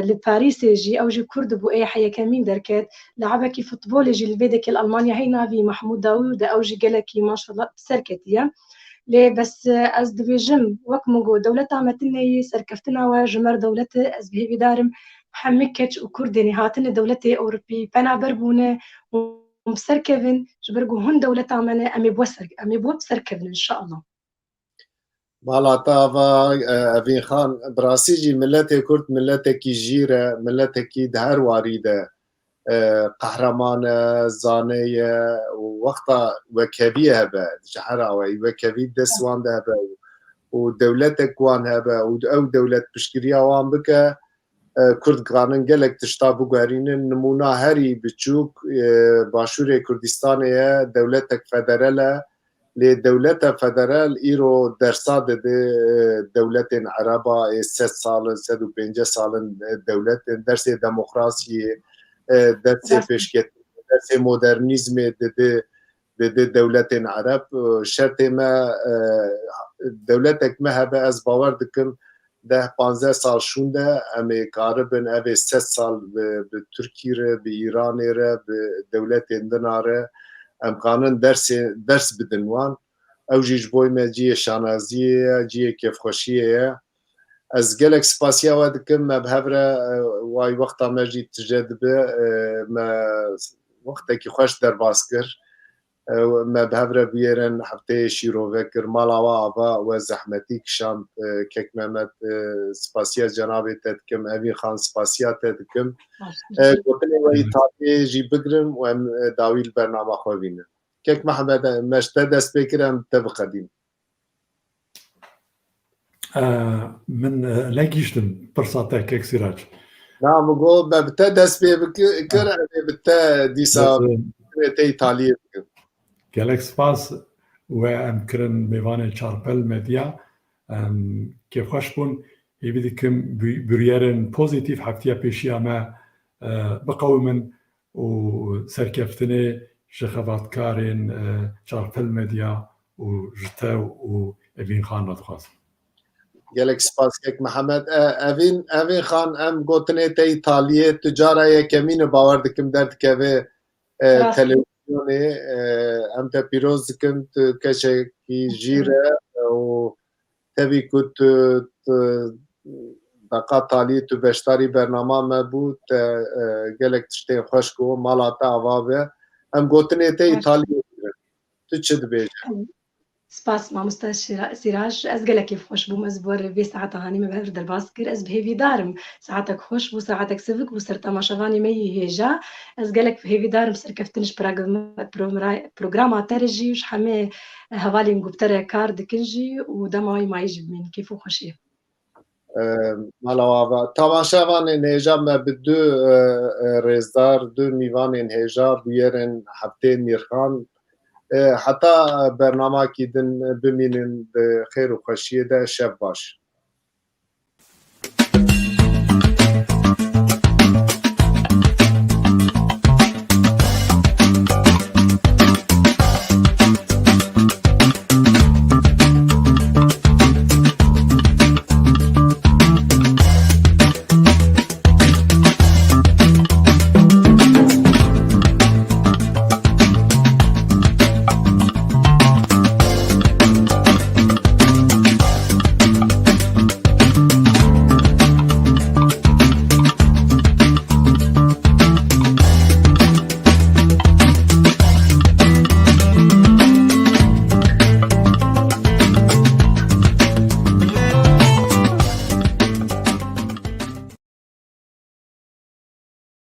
li Parîsê jî ew jî Kurd bû ê heyekemîn derket li hebekî futbolê jî li vê dekê li Almanya hey navî Mahmûd Dawûd ew jî gelekî maşallah serketiye lê bes ez dibêjim wek min got dewleta me tineyê serkeftina we ji mer dewletê ez bihêvî darim hemî keç û Kurdên hatine dewletê Ewropî penaber bûne serkevin ji ber ku hûn dewleta me ne em ê bi we serkevin inşaallah Malata ava evîn xan bi rastî jî milletê Kurd milletekî jîr e milletekî di her warî de qehreman e zanê ye û wexta wekevî hebe ji her awayî wekevî dest wan de hebe û dewletek wan hebe û ew dewlet piştgiriya wan bike Kurd dikarin gelek tişta biguherînin nimûna herî biçûk Başûrê Kurdistanê ye dewletek federal e lê dewleta federal îro dersa dide dewletên Ereba ê 100 salin 150 salin dewletên dersê demokrasiyê dersê pêşketinê dersê modernîzmê dide dewletên Ereb şertê me dewletek me hebe ez bawer dikim 10-15 sal şûnde em ê karibin ev ê 100 sal bi Tirkî re bi Îranê re bi dewletên dina re em kanin ders bidin wan ew jî ji bo me ciyê şanaziyê ye ciyê kêfxweşiyê ye ez gelek spasiya we dikim me bi hev re way wexta me jî tije dibe me wextekî xweş derbas kir me bi hev re bûyêrin hefteyê şîrove kir mala we ava we zehmetî kişand Kek Mehmed spasiya cenabê te dikim evîn xan spasiya te dikim gotinê we îtabê jî bigirin û em dawî li bernama xwe bînin Kek Mehmed me ji te dest pê kir em te biqedîn min negîştim pirsa te Kek Sîraj na min got me bi te dest pê kir em ê bi te dîsa te îtaliyê bikin gelek spas we em kirin mêvanê Çarpel Medya kêfxweş bûn hêvî dikim biryarên pozîtîv heftiya pêşiya me biqewimin û serkeftinê ji xebatkarên Çarpel Medya û ji te û evîn xan re dixwazim gelek spasek Mehmet evin xan em gotine te İtalya tücara yekemini bawer dikim derdikeve televizyonê em te pîroz dikim tu keşekî jîre û tevî ku tu beqa talî tu beşdarî bernama me bû te gelek tiştên xweş got mala te ava be em gotinê te İtalyayê dikin tu çi dibêje سپاس مامۆستا سیراج ez gelekî xweş bûm ez ber vê saeta hanî me ber derbas kir ez bihêvîdar im saetek xweş bû saetek sevik bû ser temaşevanê me yê hêja ez gelek bihêvîdar im serkeftin ji programa te re jî ji hemê hevalên gupterê kar dikin jî û dema wî mayî jî bimînin kêf û xweşiyê Malava temaşevanên hêja me bi du rêzdar du mîvanên hêja bûyerên heftê Mîrxan heta bernamekî din bimînin di xêr û xweşiyê de şev baş.